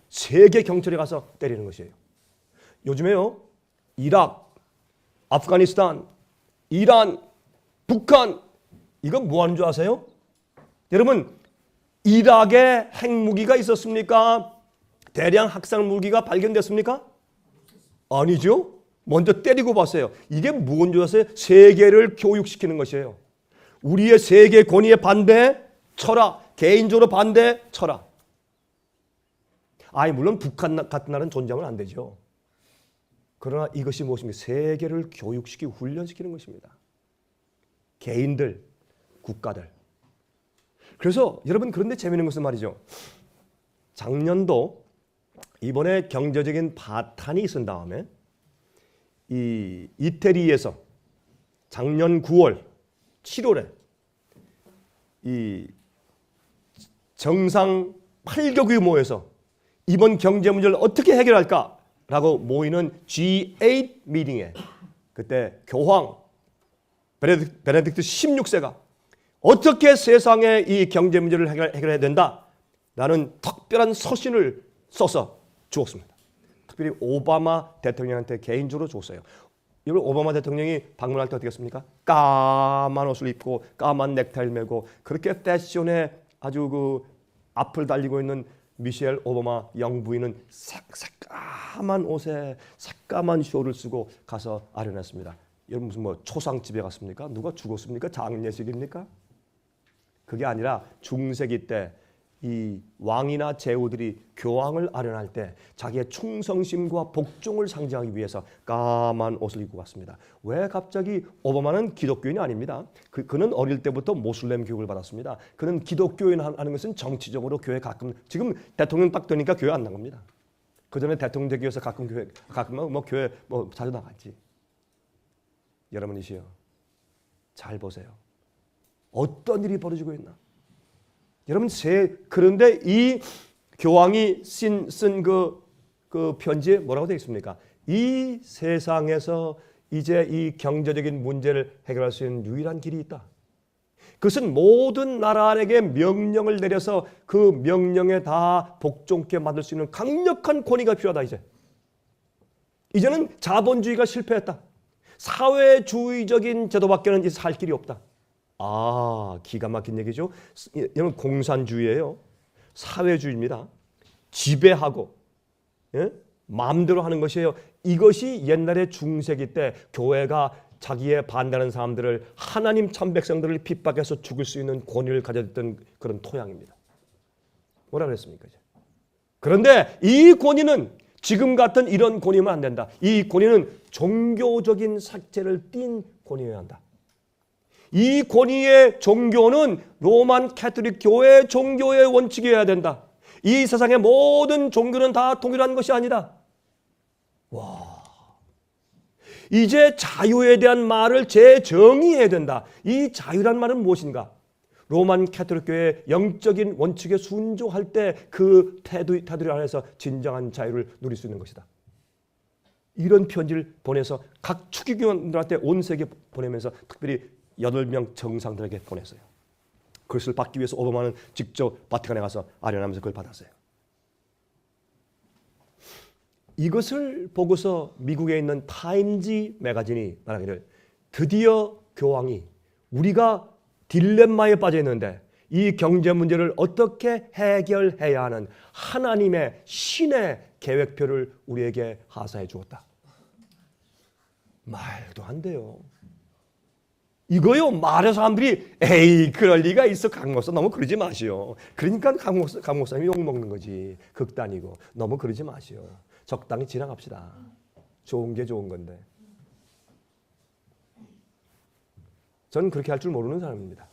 세계 경찰에 가서 때리는 것이에요. 요즘에요, 이라크, 아프가니스탄, 이란, 북한, 이건 뭐 하는 줄 아세요? 여러분, 이라크에 핵무기가 있었습니까? 대량 학살 무기가 발견됐습니까? 아니죠. 먼저 때리고 봤어요. 이게 뭔 줄 아세요? 세계를 교육시키는 것이에요. 우리의 세계 권위에 반대 쳐라. 개인적으로 반대 쳐라. 물론 북한 같은 나라는 존재하면 안 되죠. 그러나 이것이 무엇입니까? 세계를 교육시키고 훈련시키는 것입니다. 개인들, 국가들. 그래서 여러분, 그런데 재미있는 것은 말이죠. 작년도 이번에 경제적인 바탄이 있은 다음에 이 이태리에서 작년 9월, 7월에 이 정상 8개국이 모여서 이번 경제 문제를 어떻게 해결할까라고 모이는 G8 미팅에 그때 교황 베네딕트 16세가 어떻게 세상의 이 경제 문제를 해결해야 된다라는 특별한 서신을 써서 주었습니다. 특별히 오바마 대통령한테 개인적으로 줬어요. 여러분, 오바마 대통령이 방문할 때 어떻게 했습니까? 까만 옷을 입고 까만 넥타이를 메고 그렇게 패션에 아주 그 앞을 달리고 있는 미셸 오바마 영부인은 새까만 옷에 새까만 쇼를 쓰고 가서 아련했습니다. 여러분, 무슨 뭐 초상집에 갔습니까? 누가 죽었습니까? 장례식입니까? 그게 아니라 중세기 때 이 왕이나 제후들이 교황을 아련할 때 자기의 충성심과 복종을 상징하기 위해서 까만 옷을 입고 갔습니다. 왜 갑자기 오바마는 기독교인이 아닙니다. 그는 어릴 때부터 모슬렘 교육을 받았습니다. 그는 기독교인 하는 것은 정치적으로 교회 가끔, 지금 대통령 딱 되니까 교회 안 나갑니다. 그 전에 대통령 되기 위해서 가끔 교회 자주 나갔지. 여러분이시여, 잘 보세요. 어떤 일이 벌어지고 있나? 여러분, 그런데 이 교황이 쓴 그 편지에 뭐라고 되어 있습니까? 이 세상에서 이제 이 경제적인 문제를 해결할 수 있는 유일한 길이 있다. 그것은 모든 나라에게 명령을 내려서 그 명령에 다 복종케 만들 수 있는 강력한 권위가 필요하다. 이제는 자본주의가 실패했다. 사회주의적인 제도밖에는 이제 살 길이 없다. 기가 막힌 얘기죠. 여러분, 공산주의예요. 사회주의입니다. 지배하고 마음대로 하는 것이에요. 이것이 옛날에 중세기 때 교회가 자기에 반대하는 사람들을, 하나님 참 백성들을 핍박해서 죽일 수 있는 권위를 가졌던 그런 토양입니다. 뭐라 그랬습니까? 그런데 이 권위는 지금 같은 이런 권위면 안 된다. 이 권위는 종교적인 색채를 띤 권위여야 한다. 이 권위의 종교는 로만 캐톨릭 교회의 종교의 원칙이어야 된다. 이 세상의 모든 종교는 다 동일한 것이 아니다. 이제 자유에 대한 말을 재정의해야 된다. 이 자유란 말은 무엇인가? 로만 캐톨릭 교회의 영적인 원칙에 순종할 때 그 태도를 안에서 진정한 자유를 누릴 수 있는 것이다. 이런 편지를 보내서 각 추기경들한테 온 세계에 보내면서 특별히 8명 정상들에게 보냈어요. 그것을 받기 위해서 오바마는 직접 바티칸에 가서 아련하면서 그걸 받았어요. 이것을 보고서 미국에 있는 타임지 매거진이 말하기를, 드디어 교황이 우리가 딜레마에 빠져 있는데 이 경제 문제를 어떻게 해결해야 하는 하나님의 신의 계획표를 우리에게 하사해 주었다. 말도 안 돼요. 이거요, 말해서 사람들이 에이 그럴 리가 있어, 강 목사 너무 그러지 마시오. 그러니까 강 목사님이 욕먹는 거지. 극단이고. 너무 그러지 마시오. 적당히 지나갑시다. 좋은 게 좋은 건데. 저는 그렇게 할 줄 모르는 사람입니다.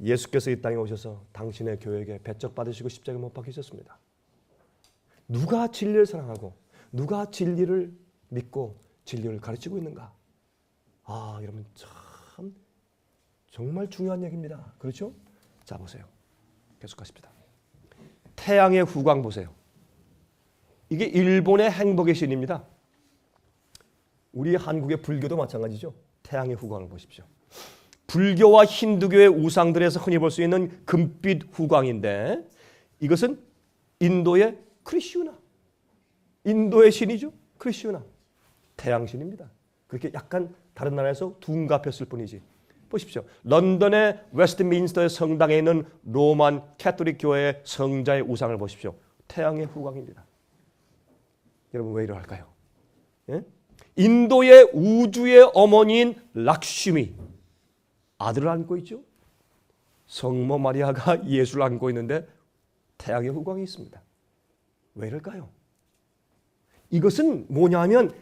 예수께서 이 땅에 오셔서 당신의 교회에게 배척받으시고 십자가에 못 박히셨습니다. 누가 진리를 사랑하고 누가 진리를 믿고 진리를 가르치고 있는가? 아, 여러분 참 정말 중요한 얘기입니다. 그렇죠? 자, 보세요. 계속하십니다. 태양의 후광 보세요. 이게 일본의 행복의 신입니다. 우리 한국의 불교도 마찬가지죠. 태양의 후광을 보십시오. 불교와 힌두교의 우상들에서 흔히 볼 수 있는 금빛 후광인데 이것은 인도의 크리슈나. 인도의 신이죠. 크리슈나. 태양신입니다. 그렇게 약간 다른 나라에서 둔갑했을 뿐이지. 보십시오. 런던의 웨스트민스터의 성당에 있는 로만 캐톨릭 교회의 성자의 우상을 보십시오. 태양의 후광입니다. 여러분 왜 이러할까요? 예? 인도의 우주의 어머니인 락슈미 아들을 안고 있죠. 성모 마리아가 예수를 안고 있는데 태양의 후광이 있습니다. 왜 이럴까요? 이것은 뭐냐면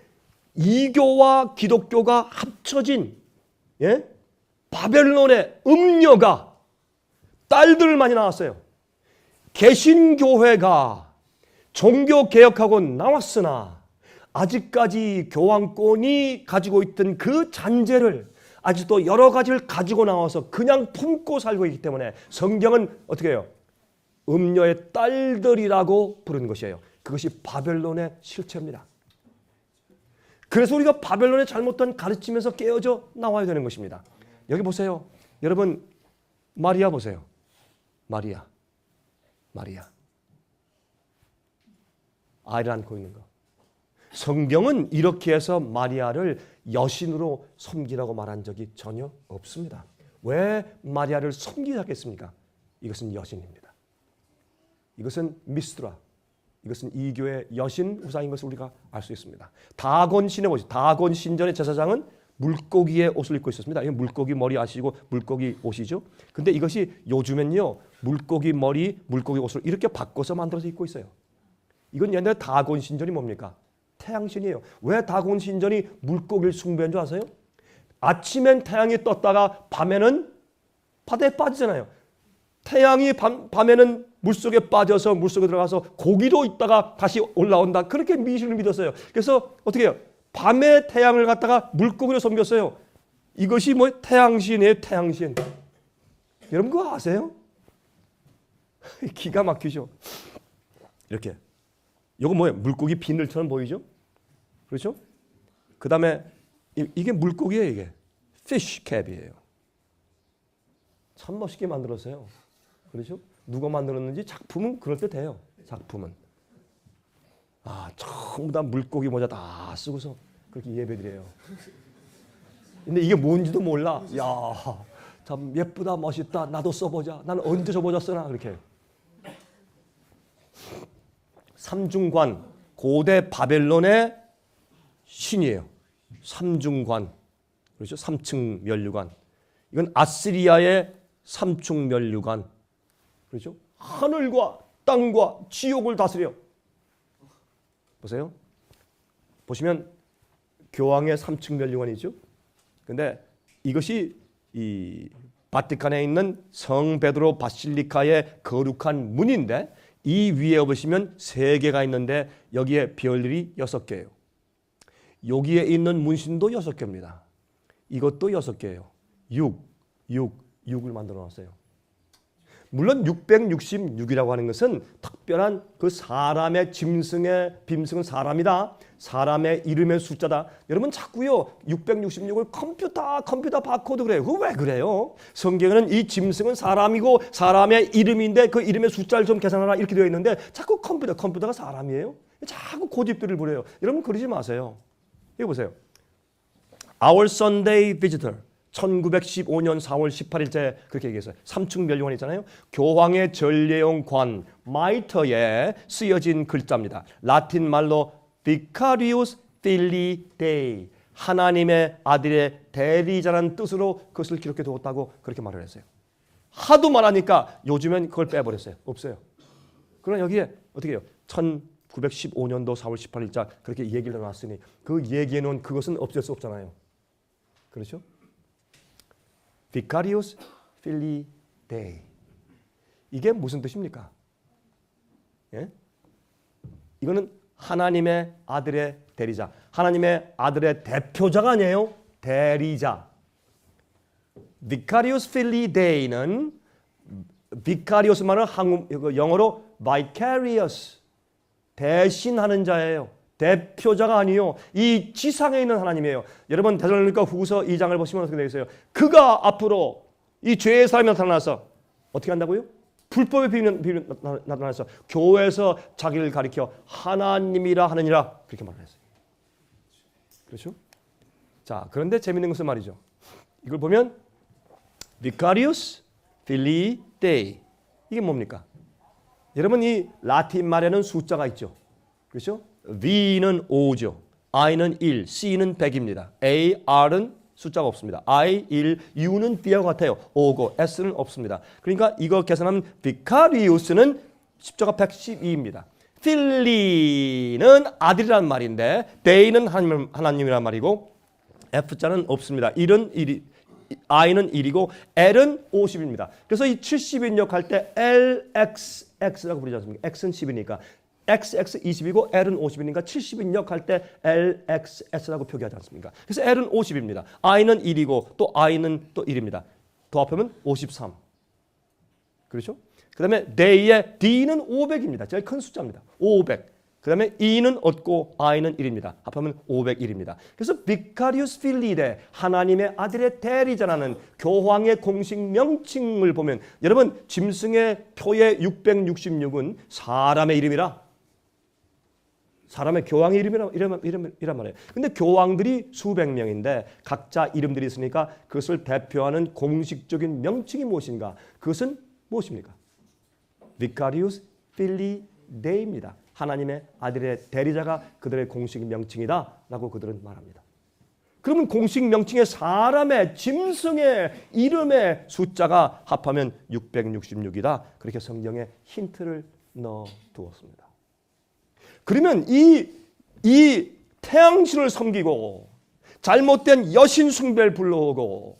이교와 기독교가 합쳐진 바벨론의 음녀가 딸들 많이 나왔어요. 개신교회가 종교개혁하고 나왔으나 아직까지 교황권이 가지고 있던 그 잔재를 아직도 여러 가지를 가지고 나와서 그냥 품고 살고 있기 때문에 성경은 어떻게 해요? 음녀의 딸들이라고 부르는 것이에요. 그것이 바벨론의 실체입니다. 그래서 우리가 바벨론의 잘못된 가르치면서 깨어져 나와야 되는 것입니다. 여기 보세요. 여러분 마리아 보세요. 마리아. 아이를 안고 있는 거. 성경은 이렇게 해서 마리아를 여신으로 섬기라고 말한 적이 전혀 없습니다. 왜 마리아를 섬기자겠습니까? 이것은 여신입니다. 이것은 미스트라. 이것은 이교의 여신 우상인 것을 우리가 알 수 있습니다. 다곤 신의 옷, 다곤 신전의 제사장은 물고기의 옷을 입고 있었습니다. 이 물고기 머리 아시고 물고기 옷이죠. 근데 이것이 요즘엔요 물고기 머리, 물고기 옷을 이렇게 바꿔서 만들어서 입고 있어요. 이건 옛날에 다곤 신전이 뭡니까? 태양신이에요. 왜 다곤 신전이 물고기를 숭배한 줄 아세요? 아침엔 태양이 떴다가 밤에는 바다에 빠지잖아요. 태양이 밤에는 물속에 빠져서 물속에 들어가서 고기로 있다가 다시 올라온다. 그렇게 미신을 믿었어요. 그래서 어떻게 해요? 밤에 태양을 갖다가 물고기로 섬겼어요. 이것이 뭐 태양신이에요. 태양신. 여러분 그거 아세요? 기가 막히죠. 이렇게. 이거 뭐예요? 물고기 비늘처럼 보이죠? 그렇죠? 그 다음에 이게 물고기예요. 이게 fish cap이에요. 참 멋있게 만들었어요. 그렇죠? 누가 만들었는지 작품은 그럴 때 돼요. 작품은. 아, 전부 다 물고기 모자 다 쓰고서 그렇게 예배드려요. 근데 이게 뭔지도 몰라. 야, 참 예쁘다, 멋있다. 나도 써보자. 나는 언제 저보자 쓰나 그렇게. 삼중관, 고대 바벨론의 신이에요. 삼중관, 그렇죠? 삼층 면류관. 이건 아시리아의 삼층 면류관. 그렇죠? 하늘과 땅과 지옥을 다스려. 보세요. 보시면 교황의 삼층 면류관이죠. 근데 이것이 이 바티칸에 있는 성 베드로 바실리카의 거룩한 문인데 이 위에 보시면 3개가 있는데 여기에 별들이 6개예요. 여기에 있는 문신도 6개입니다. 이것도 6개예요. 6을 만들어 놨어요. 물론 666이라고 하는 것은 특별한 그 사람의 빔승은 사람이다. 사람의 이름의 숫자다. 여러분 자꾸요 666을 컴퓨터 바코드 그래요. 그거 왜 그래요? 성경에는 이 짐승은 사람이고 사람의 이름인데 그 이름의 숫자를 좀 계산하라 이렇게 되어 있는데 자꾸 컴퓨터가 사람이에요? 자꾸 고집들을 부려요. 여러분 그러지 마세요. 이거 보세요. Our Sunday Visitor 1915년 4월 18일째 그렇게 얘기했어요. 삼층 면류관 있잖아요. 교황의 전례용 관 마이터에 쓰여진 글자입니다. 라틴 말로 Vicarius Filii Dei 하나님의 아들의 대리자라는 뜻으로 그것을 기록해 두었다고 그렇게 말을 했어요. 하도 말하니까 요즘엔 그걸 빼버렸어요. 없어요. 그러나 여기에 어떻게 해요? 1915년도 4월 18일자 그렇게 얘기를 해놨으니 그 얘기해 놓은 그것은 없앨 수 없잖아요. 그렇죠? Vicarius Filii Dei. 이게 무슨 뜻입니까? 예? 이거는 하나님의 아들의 대리자. 하나님의 아들의 대표자가 아니에요. 대리자. Vicarious Filii Dei는 vicarious 말은 영어로 vicarious. 대신하는 자예요. 대표자가 아니요. 이 지상에 있는 하나님이에요. 여러분 데살로니가 후서 2장을 보시면 어떻게 되어 있어요? 그가 앞으로 이 죄의 사람이 나타나서 어떻게 한다고요? 불법의 비밀 나타나서 교회에서 자기를 가리켜 하나님이라 하느니라 그렇게 말했어요. 그렇죠? 자, 그런데 재밌는 것은 말이죠. 이걸 보면 Vicarious Filii Dei 이게 뭡니까? 여러분 이 라틴 말에는 숫자가 있죠. 그렇죠? V는 5죠. I는 1, C는 100입니다. A, R은 숫자가 없습니다. I, 1, U는 B와 같아요. 5고 S는 없습니다. 그러니까 이거 계산하면 Vicarius는 십자가 112입니다. Fili는 아들이라는 말인데 Dei는 하나님이란 말이고 F자는 없습니다. 1은 1이 I는 1이고 L은 50입니다. 그래서 이 70인역 할 때 LXX라고 부르지 않습니까? X는 10이니까 XX 20이고 L은 50이니까 70인역 할 때 LXS라고 표기하지 않습니까? 그래서 L은 50입니다. I는 1이고 또 I는 또 1입니다. 도합하면 53. 그렇죠? 그 다음에 D의 D는 500입니다. 제일 큰 숫자입니다. 500. 그 다음에 E는 없고 I는 1입니다. 합하면 501입니다. 그래서 Vicarious Filii Dei, 하나님의 아들의 대리자라는 교황의 공식 명칭을 보면 여러분 짐승의 표의 666은 사람의 이름이라 사람의 교황의 이름이란 말이에요. 근데 교황들이 수백 명인데 각자 이름들이 있으니까 그것을 대표하는 공식적인 명칭이 무엇인가? 그것은 무엇입니까? Vicarious Filii Dei입니다. 하나님의 아들의 대리자가 그들의 공식 명칭이다 라고 그들은 말합니다. 그러면 공식 명칭의 사람의 짐승의 이름의 숫자가 합하면 666이다. 그렇게 성경에 힌트를 넣어 두었습니다. 그러면 이 태양신을 섬기고 잘못된 여신 숭배를 불러오고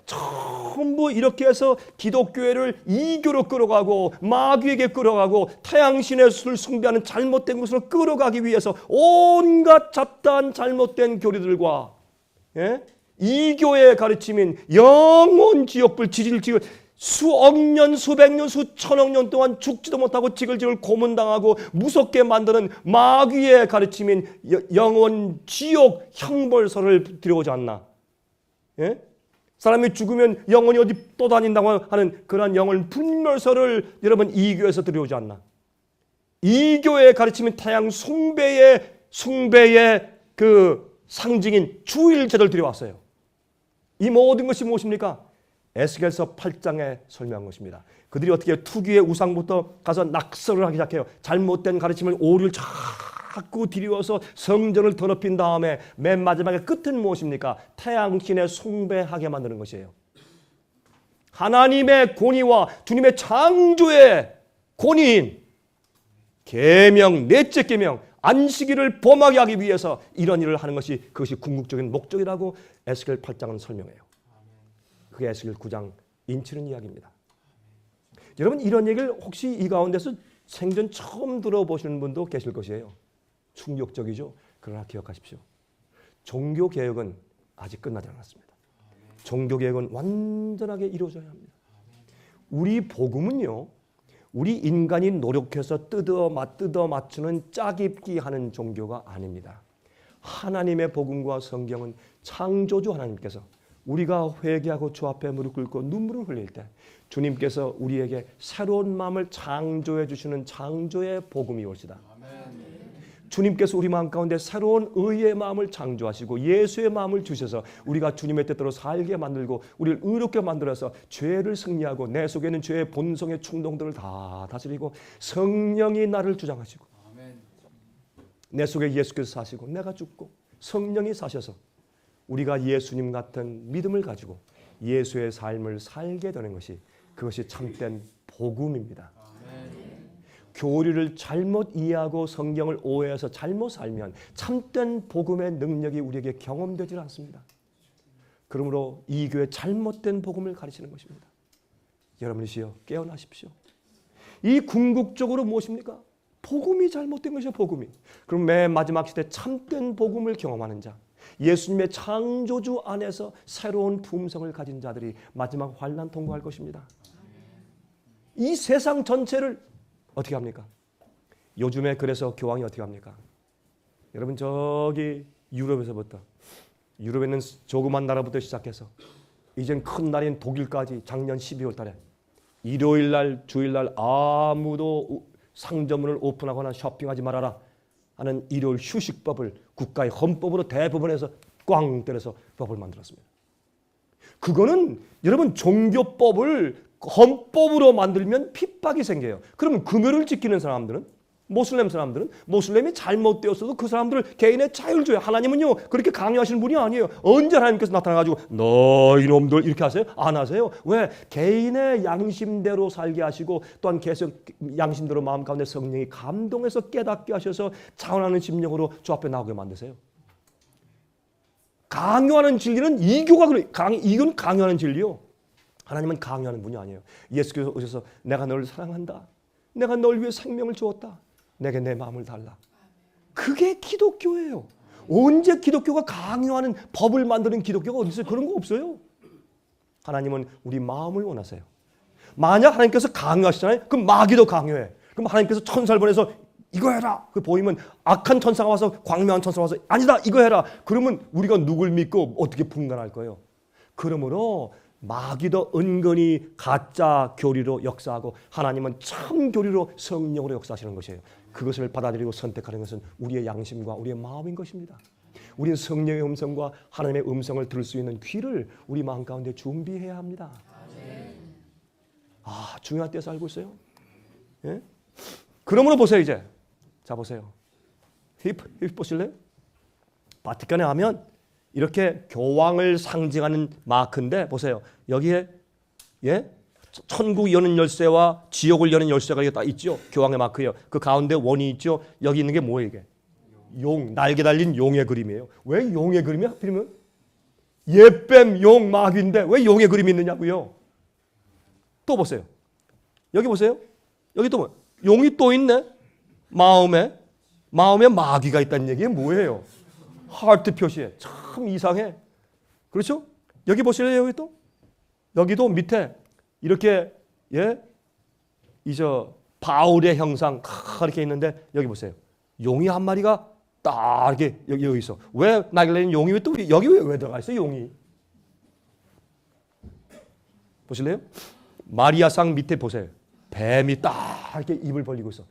전부 이렇게 해서 기독교회를 이교로 끌어가고 마귀에게 끌어가고 태양신의 술 숭배하는 잘못된 것으로 끌어가기 위해서 온갖 잡다한 잘못된 교리들과 이교의 가르침인 영원 지옥불 지질지글 수억 년, 수백 년, 수천억 년 동안 죽지도 못하고 지글지글 고문당하고 무섭게 만드는 마귀의 가르침인 영원 지옥 형벌서를 들여오지 않나? 사람이 죽으면 영원히 어디 또 다닌다고 하는 그러한 영원 분별서를 여러분 이교에서 들여오지 않나? 이교의 가르침인 태양 숭배의 그 상징인 주일 제도를 들여왔어요. 이 모든 것이 무엇입니까? 에스겔서 8장에 설명한 것입니다. 그들이 어떻게 투기의 우상부터 가서 낙설을 하기 시작해요. 잘못된 가르침을 오류를 자꾸 들여서 성전을 더럽힌 다음에 맨 마지막에 끝은 무엇입니까? 태양신에 숭배하게 만드는 것이에요. 하나님의 권위와 주님의 창조의 권위인 계명, 넷째 계명, 안식일을 범하게 하기 위해서 이런 일을 하는 것이 그것이 궁극적인 목적이라고 에스겔 8장은 설명해요. 그게 에스겔 9장 인치는 이야기입니다. 여러분 이런 얘기를 혹시 이 가운데서 생전 처음 들어보시는 분도 계실 것이에요. 충격적이죠. 그러나 기억하십시오. 종교개혁은 아직 끝나지 않았습니다. 종교개혁은 완전하게 이루어져야 합니다. 우리 복음은요. 우리 인간이 노력해서 뜯어 맞추는 짜깁기 하는 종교가 아닙니다. 하나님의 복음과 성경은 창조주 하나님께서 우리가 회개하고 주 앞에 무릎 꿇고 눈물을 흘릴 때 주님께서 우리에게 새로운 마음을 창조해 주시는 창조의 복음이 올시다. 주님께서 우리 마음 가운데 새로운 의의 마음을 창조하시고 예수의 마음을 주셔서 우리가 주님의 뜻대로 살게 만들고 우리를 의롭게 만들어서 죄를 승리하고 내 속에 있는 죄의 본성의 충동들을 다 다스리고 성령이 나를 주장하시고 내 속에 예수께서 사시고 내가 죽고 성령이 사셔서 우리가 예수님 같은 믿음을 가지고 예수의 삶을 살게 되는 것이 그것이 참된 복음입니다. 교리를 잘못 이해하고 성경을 오해해서 잘못 살면 참된 복음의 능력이 우리에게 경험되지 않습니다. 그러므로 이 교회 잘못된 복음을 가르치는 것입니다. 여러분이시여 깨어나십시오. 이 궁극적으로 무엇입니까? 복음이 잘못된 것이죠. 복음이. 그럼 맨 마지막 시대 참된 복음을 경험하는 자, 예수님의 창조주 안에서 새로운 품성을 가진 자들이 마지막 환난 통과할 것입니다. 이 세상 전체를 어떻게 합니까? 요즘에 그래서 교황이 어떻게 합니까? 여러분 저기 유럽에서부터, 유럽에는 조그만 나라부터 시작해서 이젠 큰 나라인 독일까지 작년 12월 달에 일요일 날 주일 날 아무도 상점문을 오픈하거나 쇼핑하지 말아라 하는 일요일 휴식법을 국가의 헌법으로 대법원에서 꽝 때려서 법을 만들었습니다. 그거는 여러분 종교법을 헌법으로 만들면 핍박이 생겨요. 그러면 금요를 지키는 사람들은, 모슬렘 사람들은 모슬렘이 잘못되었어도 그 사람들을 개인의 자유를 줘요. 하나님은요 그렇게 강요하시는 분이 아니에요. 언제 하나님께서 나타나가지고 너 이놈들 이렇게 하세요? 안 하세요. 왜? 개인의 양심대로 살게 하시고 또한 계속 양심대로 마음 가운데 성령이 감동해서 깨닫게 하셔서 자원하는 심령으로 주 앞에 나오게 만드세요. 강요하는 진리는 이교가 그래. 이건 강요하는 진리요. 하나님은 강요하는 분이 아니에요. 예수께서 오셔서 내가 너를 사랑한다. 내가 널 위해 생명을 주었다. 내게 내 마음을 달라. 그게 기독교예요. 언제 기독교가 강요하는 법을 만드는 기독교가 어디 있어요? 그런 거 없어요. 하나님은 우리 마음을 원하세요. 만약 하나님께서 강요하시잖아요. 그럼 마귀도 강요해. 그럼 하나님께서 천사를 보내서 이거 해라. 그 보이면 악한 천사가 와서 광명한 천사가 와서 아니다 이거 해라. 그러면 우리가 누굴 믿고 어떻게 분간할 거예요? 그러므로 마귀도 은근히 가짜 교리로 역사하고 하나님은 참 교리로 성령으로 역사하시는 것이에요. 그것을 받아들이고 선택하는 것은 우리의 양심과 우리의 마음인 것입니다. 우리는 성령의 음성과 하나님의 음성을 들을 수 있는 귀를 우리 마음 가운데 준비해야 합니다. 아, 중요한 때에서 알고 있어요. 예? 그러므로 보세요 이제. 자 보세요. 힙 보실래요? 바티칸에 하면 이렇게 교황을 상징하는 마크인데 보세요. 여기에 천국 여는 열쇠와 지옥을 여는 열쇠가 이게 딱 있죠. 교황의 마크예요. 그 가운데 원이 있죠. 여기 있는 게 뭐예요 이게? 용, 날개 달린 용의 그림이에요. 왜 용의 그림이 하필이면? 예뱀, 용, 마귀인데 왜 용의 그림이 있느냐고요? 또 보세요. 여기 보세요. 여기 또 뭐? 용이 또 있네. 마음에 마귀가 있다는 얘기는 뭐예요? 하트 표시에 참 이상해. 그렇죠? 여기 보실래요? 여기 또 여기도 밑에 이렇게 바울의 형상 이렇게 있는데 여기 보세요. 용이 한 마리가 딱 이렇게 여기 있어. 왜 나길래는 용이 왜 또 여기 왜 들어가 있어? 용이 보실래요? 마리아상 밑에 보세요. 뱀이 딱 이렇게 입을 벌리고 있어.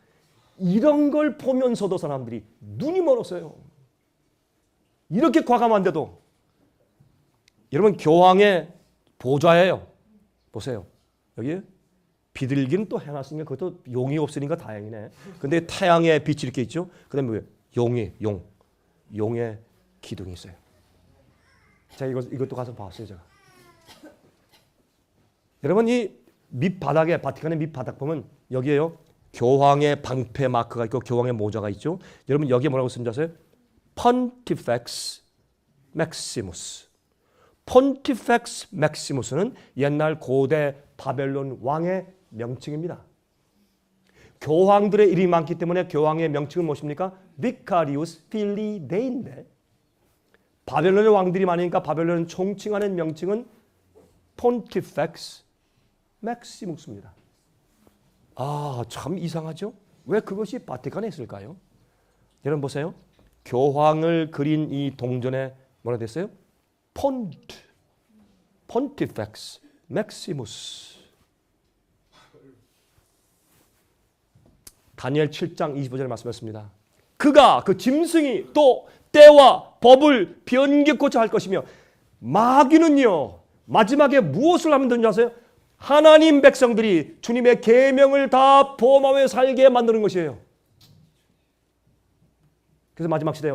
이런 걸 보면서도 사람들이 눈이 멀었어요. 이렇게 과감한데도 여러분 교황의 보좌예요. 보세요. 여기 비둘기는 또 해놨으니까 그것도 용이 없으니까 다행이네. 근데 태양의 빛이 이렇게 있죠. 그 다음에 용의 기둥이 있어요. 제가 이것도 가서 봤어요. 제가. 여러분 이 밑바닥에 바티칸의 밑바닥 보면 여기에요. 교황의 방패 마크가 있고 교황의 모자가 있죠. 여러분 여기에 뭐라고 쓰는지 아세요? Pontifex Maximus. Pontifex Maximus는 옛날 고대 바벨론 왕의 명칭입니다. 교황들의 이름이 많기 때문에 교황의 명칭은 무엇입니까? Vicarius Filii Dei인데 바벨론의 왕들이 많으니까 바벨론을 총칭하는 명칭은 Pontifex Maximus입니다. 아, 참 이상하죠? 왜 그것이 바티칸에 있을까요? 여러분 보세요. 교황을 그린 이 동전에 뭐라 됐어요? Pontifex Maximus. 다니엘 7장 25절에 말씀했습니다. 그가 그 짐승이 또 때와 법을 변개코자 할 것이며 마귀는요 마지막에 무엇을 하면 되는지 아세요? 하나님 백성들이 주님의 계명을 다 범하며 살게 만드는 것이에요. 그래서 마지막 시대에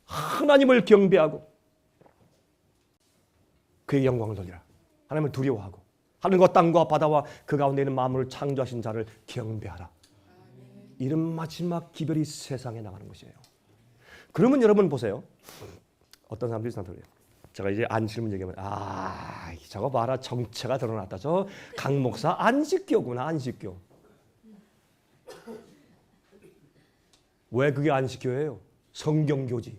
하나님을 경배하고 그의 영광을 돌리라. 하나님을 두려워하고 하늘과 땅과 바다와 그 가운데 있는 만물을 창조하신 자를 경배하라. 이런 마지막 기별이 세상에 나가는 것이에요. 그러면 여러분 보세요. 어떤 사람들이 생각해요. 제가 이제 안식을 얘기하면 저거 봐라 정체가 드러났다. 저 강 목사 안식교구나 안식교. 왜 그게 안식교예요? 성경교지.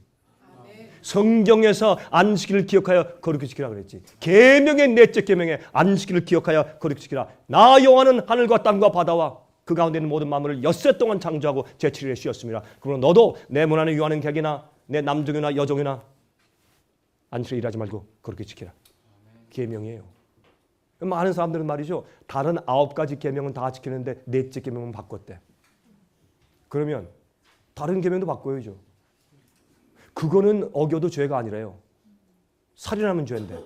성경에서 안식일을 기억하여 거룩히 지키라 그랬지. 계명의 넷째 계명에 안식일을 기억하여 거룩히 지키라. 나 여호와는 하늘과 땅과 바다와 그 가운데 있는 모든 만물을 엿새 동안 창조하고 제7일에 쉬었습니다. 그러므로 너도 내 문 안에 유하는 객이나 내 남종이나 여종이나 안식일을 일하지 말고 그렇게 지키라. 계명이에요. 많은 사람들은 말이죠, 다른 9가지 계명은 다 지키는데 넷째 계명은 바꿨대. 그러면 다른 계명도 바꿔야죠. 그거는 어겨도 죄가 아니래요. 살인하면 죄인데.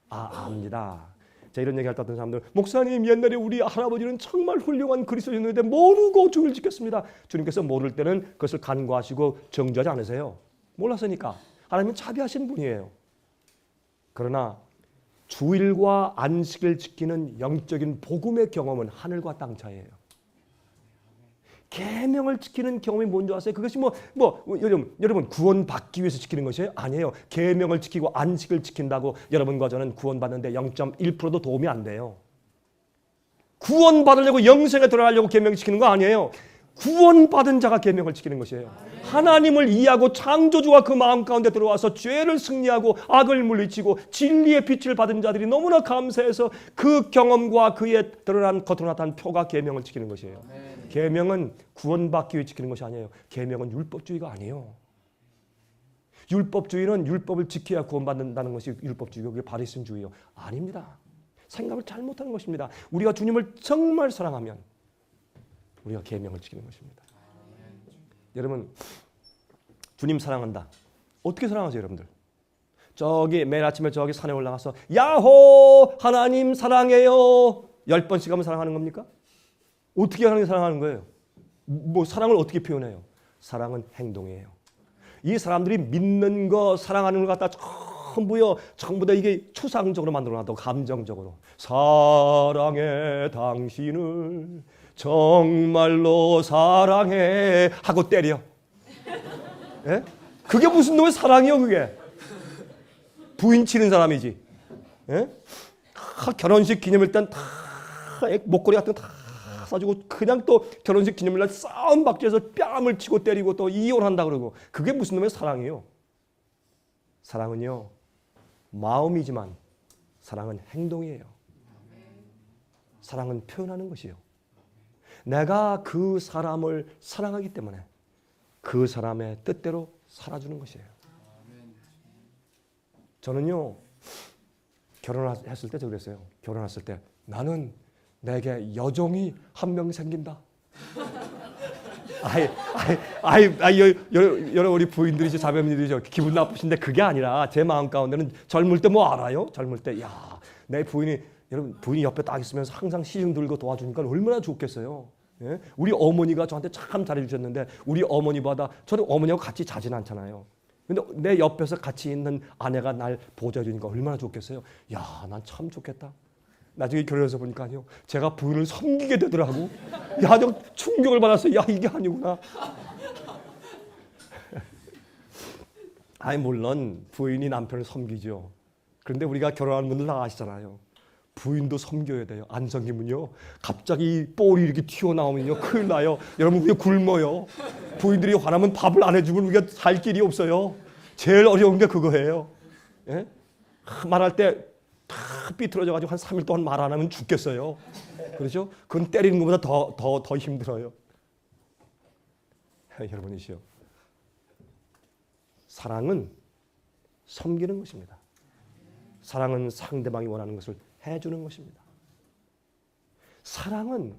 압니다. 자, 이런 얘기 할 것 같은 사람들, 목사님 옛날에 우리 할아버지는 정말 훌륭한 그리스도였는데 모르고 주를 지켰습니다. 주님께서 모를 때는 그것을 간과하시고 정죄하지 않으세요. 몰랐으니까. 하나님은 자비하신 분이에요. 그러나 주일과 안식을 지키는 영적인 복음의 경험은 하늘과 땅 차이예요. 계명을 지키는 경험이 뭔지 아세요? 그것이 여러분 구원받기 위해서 지키는 것이에요? 아니에요. 계명을 지키고 안식을 지킨다고 여러분과 저는 구원받는데 0.1%도 도움이 안 돼요. 구원받으려고 영생에 들어가려고 계명 지키는 거 아니에요. 구원받은 자가 계명을 지키는 것이에요. 하나님을 이해하고 창조주가 그 마음 가운데 들어와서 죄를 승리하고 악을 물리치고 진리의 빛을 받은 자들이 너무나 감사해서 그 경험과 그의 드러난 겉으로 나타난 표가 계명을 지키는 것이에요. 계명은 구원받기 위해 지키는 것이 아니에요. 계명은 율법주의가 아니에요. 율법주의는 율법을 지켜야 구원받는다는 것이 율법주의고 그게 바리새인주의요. 아닙니다. 생각을 잘못하는 것입니다. 우리가 주님을 정말 사랑하면 우리가 계명을 지키는 것입니다. 여러분, 주님 사랑한다. 어떻게 사랑하세요, 여러분들? 저기 매일 아침에 저기 산에 올라가서 야호 하나님 사랑해요 10번씩 하면 사랑하는 겁니까? 어떻게 하나님 사랑하는 거예요? 사랑을 어떻게 표현해요? 사랑은 행동이에요. 이 사람들이 믿는 거, 사랑하는 걸 갖다 전부 다 이게 추상적으로 만들어놨다고, 감정적으로. 사랑해 당신을 정말로 사랑해 하고 때려. 예? 그게 무슨 놈의 사랑이요, 그게? 부인 치는 사람이지. 예? 결혼식 기념일 땐 다 목걸이 같은 거 다 사주고 그냥 또 결혼식 기념일날 싸움 박지에서 뺨을 치고 때리고 또 이혼한다 그러고, 그게 무슨 놈의 사랑이요? 사랑은요, 마음이지만 사랑은 행동이에요. 사랑은 표현하는 것이에요. 내가 그 사람을 사랑하기 때문에 그 사람의 뜻대로 살아주는 것이에요. 저는요, 결혼했을 때 그랬어요. 결혼했을 때 나는 내게 여종이 한 명 생긴다. 여러 우리 부인들이죠, 자매님들이죠. 기분 나쁘신데 그게 아니라 제 마음 가운데는 젊을 때 뭐 알아요? 젊을 때 내 부인이, 여러분 부인이 옆에 딱 있으면서 항상 시중 들고 도와주니까 얼마나 좋겠어요. 예? 우리 어머니가 저한테 참 잘해주셨는데 우리 어머니보다, 저는 어머니하고 같이 자진 않잖아요. 근데 내 옆에서 같이 있는 아내가 날 보좌해주니까 얼마나 좋겠어요. 난 참 좋겠다. 나중에 결혼해서 보니까요, 제가 부인을 섬기게 되더라고. 좀 충격을 받았어요. 이게 아니구나. 물론 부인이 남편을 섬기죠. 그런데 우리가 결혼한 분들 다 아시잖아요. 부인도 섬겨야 돼요. 안 섬기면요, 갑자기 볼이 이렇게 튀어나오면요, 큰일 나요. 여러분, 그게 굶어요. 부인들이 화나면 밥을 안 해주면 우리가 살 길이 없어요. 제일 어려운 게 그거예요. 예? 말할 때 다 삐뚤어져가지고 한 3일 동안 말 안 하면 죽겠어요. 그렇죠? 그건 때리는 것보다 더 힘들어요. 여러분이시요, 사랑은 섬기는 것입니다. 사랑은 상대방이 원하는 것을 해주는 것입니다. 사랑은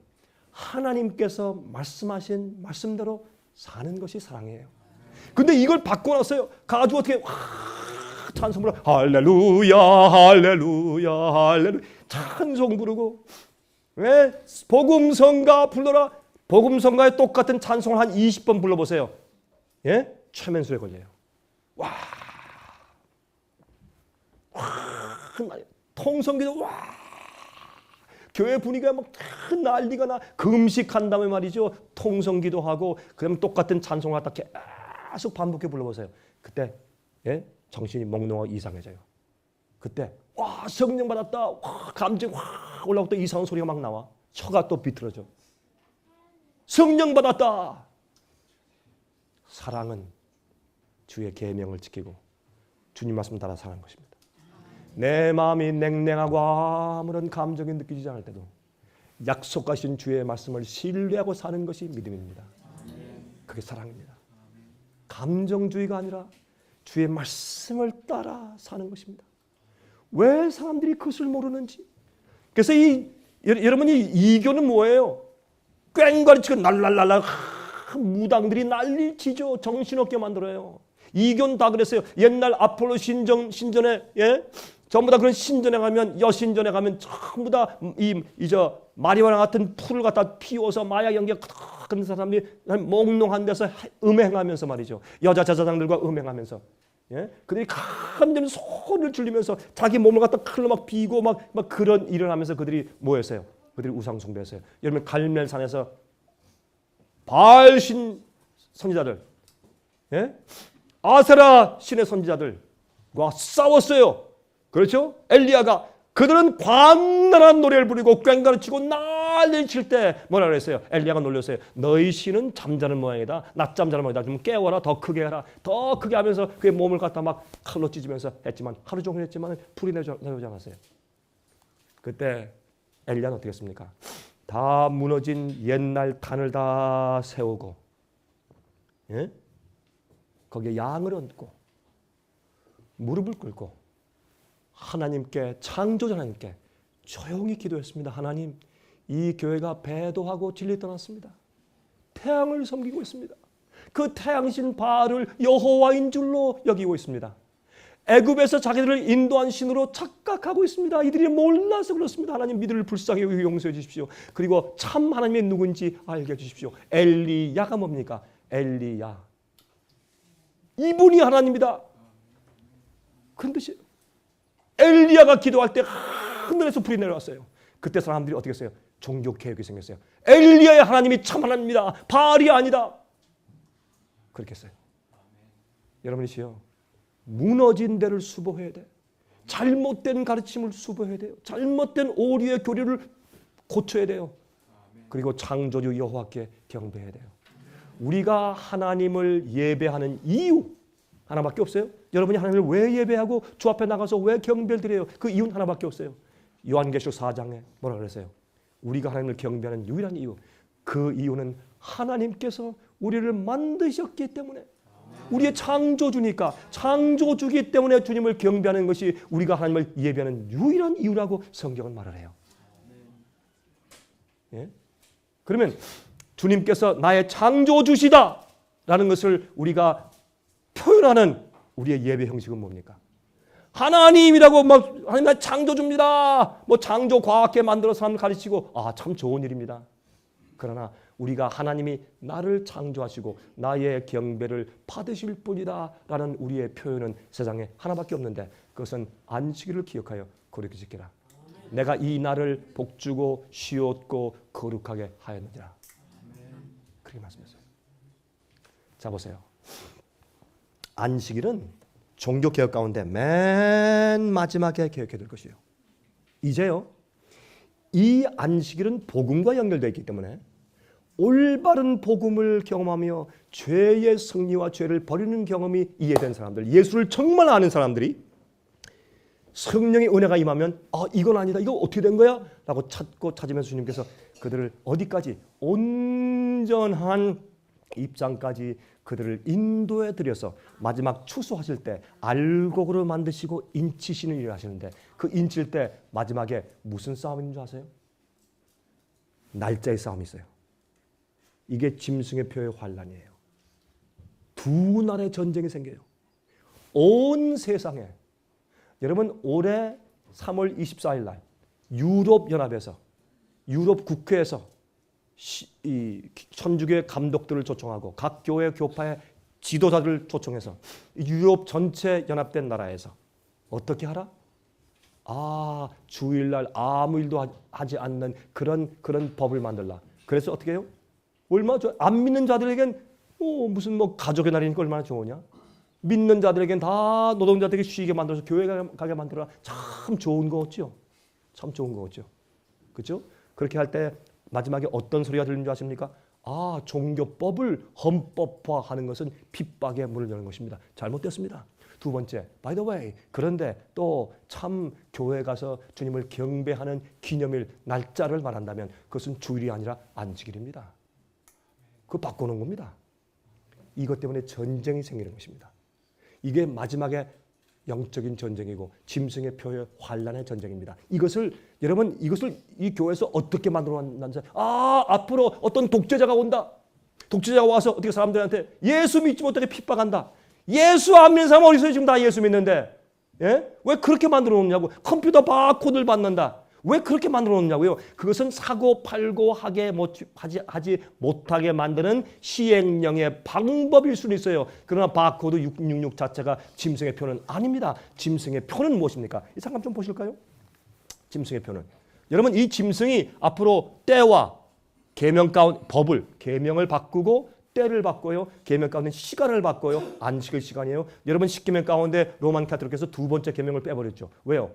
하나님께서 말씀하신 말씀대로 사는 것이 사랑이에요. 근데 이걸 받고 나서요, 가지고 어떻게 찬송 부르고 할렐루야 할렐루야 할렐루야 찬송 부르고, 왜? 복음성가 불러라. 복음성가에 똑같은 찬송을 한 20번 불러보세요. 예? 최면술에 걸려요. 통성기도 교회 분위기가 막 난리가 나. 금식한 다음에 말이죠, 통성기도 하고 그다음에 똑같은 찬송을 갖다 계속 반복해 불러보세요. 그때 정신이 몽롱하고 이상해져요. 그때 성령 받았다, 감정 올라오고 또 이상한 소리가 막 나와. 혀가 또 비틀어져. 성령 받았다. 사랑은 주의 계명을 지키고 주님 말씀 따라 사는 것입니다. 내 마음이 냉랭하고 아무런 감정이 느껴지지 않을 때도 약속하신 주의 말씀을 신뢰하고 사는 것이 믿음입니다. 그게 사랑입니다. 감정주의가 아니라 주의 말씀을 따라 사는 것입니다. 왜 사람들이 그것을 모르는지. 그래서 여러분이 이교는 뭐예요? 꽹과리치고 날랄랄라 무당들이 난리치죠. 정신없게 만들어요. 이교는 다 그랬어요. 옛날 아폴로 신전에 전부 다 그런 신전에 가면 여신전에 가면 전부 다 저 마리화나 같은 풀을 갖다 피워서 마약 연기가 그런 사람들이 몽롱한 데서 음행하면서 말이죠. 여자 제사장들과 음행하면서 그들이 감정 소리를 질리면서 자기 몸을 갖다 칼로 막 비고 막 그런 일을 하면서 그들이 뭐 했어요? 그들이 우상 숭배했어요. 여러분 갈멜산에서 바알신 선지자들, 아세라 신의 선지자들과 싸웠어요. 그렇죠? 엘리야가 그들은 광란한 노래를 부르고 꽹과를 치고 난리를 칠 때 뭐라 그랬어요? 엘리야가 놀렸어요. 너희 신은 잠자는 모양이다. 낮잠 자는 모양이다. 좀 깨워라. 더 크게 해라. 더 크게 하면서 그의 몸을 갖다 막 칼로 찢으면서 했지만 하루 종일 했지만 불이 내려오지 않았어요. 그때 엘리야는 어떻게 했습니까? 다 무너진 옛날 단을 다 세우고 거기에 양을 얹고 무릎을 꿇고 하나님께 창조자 하나님께 조용히 기도했습니다. 하나님, 이 교회가 배도하고 진리 떠났습니다. 태양을 섬기고 있습니다. 그 태양신 바알을 여호와인 줄로 여기고 있습니다. 애굽에서 자기들을 인도한 신으로 착각하고 있습니다. 이들이 몰라서 그렇습니다. 하나님 믿음을 불쌍히 용서해 주십시오. 그리고 참 하나님이 누군지 알게 해 주십시오. 엘리야가 뭡니까? 엘리야. 이분이 하나님입니다. 그런 뜻이에요. 엘리야가 기도할 때 하늘에서 불이 내려왔어요. 그때 사람들이 어떻게 했어요? 종교개혁이 생겼어요. 엘리야의 하나님이 참 하나님입니다. 바알이 아니다. 그렇게 했어요. 여러분이시여, 무너진 데를 수보해야 돼. 잘못된 가르침을 수보해야 돼요. 잘못된 오류의 교리를 고쳐야 돼요. 그리고 창조주 여호와께 경배해야 돼요. 우리가 하나님을 예배하는 이유 하나밖에 없어요. 여러분이 하나님을 왜 예배하고 주 앞에 나가서 왜 경배를 드려요? 그 이유는 하나밖에 없어요. 요한계시록 4장에 뭐라 그랬어요? 우리가 하나님을 경배하는 유일한 이유, 그 이유는 하나님께서 우리를 만드셨기 때문에, 우리의 창조주니까, 창조주기 때문에 주님을 경배하는 것이 우리가 하나님을 예배하는 유일한 이유라고 성경은 말을 해요. 그러면 주님께서 나의 창조주시다 라는 것을 우리가 표현하는 우리의 예배 형식은 뭡니까? 하나님이라고 막 하나님 창조주입니다. 뭐 창조 과학계 만들어서 사람을 가르치고 참 좋은 일입니다. 그러나 우리가 하나님이 나를 창조하시고 나의 경배를 받으실 뿐이다 라는 우리의 표현은 세상에 하나밖에 없는데, 그것은 안식일을 기억하여 거룩히 지키라. 내가 이 날을 복주고 쉬었고 거룩하게 하였느니라. 그렇게 말씀했어요. 자 보세요. 안식일은 종교개혁 가운데 맨 마지막에 개혁해야 될 것이에요. 이제요, 이 안식일은 복음과 연결되어 있기 때문에 올바른 복음을 경험하며 죄의 승리와 죄를 버리는 경험이 이해된 사람들, 예수를 정말 아는 사람들이 성령의 은혜가 임하면 이건 아니다, 이거 어떻게 된 거야? 라고 찾으면서 주님께서 그들을 어디까지? 온전한 입장까지 그들을 인도해 드려서 마지막 추수하실 때 알곡으로 만드시고 인치시는 일을 하시는데, 그 인칠 때 마지막에 무슨 싸움인 줄 아세요? 날짜의 싸움이 있어요. 이게 짐승의 표의 환란이에요. 두 나라의 전쟁이 생겨요. 온 세상에. 여러분, 올해 3월 24일 날 유럽 연합에서, 유럽 국회에서 이 천주교 감독들을 초청하고 각 교회 교파의 지도자들을 초청해서 유럽 전체 연합된 나라에서 어떻게 하라? 주일날 아무 일도 하지 않는 그런 법을 만들라. 그래서 어떻게 해요? 얼마나 안 믿는 자들에겐 무슨 가족의 날이니까 얼마나 좋으냐? 믿는 자들에겐 다 노동자들에게 쉬게 만들어서 교회 가게 만들어라. 참 좋은 거였죠. 참 좋은 거였죠. 그렇죠? 그렇게 할 때 마지막에 어떤 소리가 들리는 줄 아십니까? 종교법을 헌법화하는 것은 핍박의 문을 여는 것입니다. 잘못됐습니다. 두 번째, by the way, 그런데 또 참 교회 가서 주님을 경배하는 기념일 날짜를 말한다면 그것은 주일이 아니라 안식일입니다. 그거 바꾸는 겁니다. 이것 때문에 전쟁이 생기는 것입니다. 이게 마지막에 영적인 전쟁이고 짐승의 표의 환란의 전쟁입니다. 여러분 이것을 이 교회에서 어떻게 만들어 놨는지 앞으로 어떤 독재자가 온다. 독재자가 와서 어떻게 사람들한테 예수 믿지 못하게 핍박한다. 예수 안 믿는 사람 어디 있어요? 지금 다 예수 믿는데. 예? 왜 그렇게 만들어 놓냐고. 컴퓨터 바코드를 받는다. 왜 그렇게 만들어 놓냐고요. 그것은 사고 팔고 하지 못하게 만드는 시행령의 방법일 수는 있어요. 그러나 바코드 666 자체가 짐승의 표는 아닙니다. 짐승의 표는 무엇입니까? 잠깐 좀 보실까요? 짐승의 표는. 여러분 이 짐승이 앞으로 때와 계명 가운데 계명을 바꾸고 때를 바꿔요. 계명 가운데 시간을 바꿔요. 안식일 시간이에요. 여러분 10계명 가운데 로만 카톨릭에서 두 번째 계명을 빼버렸죠. 왜요?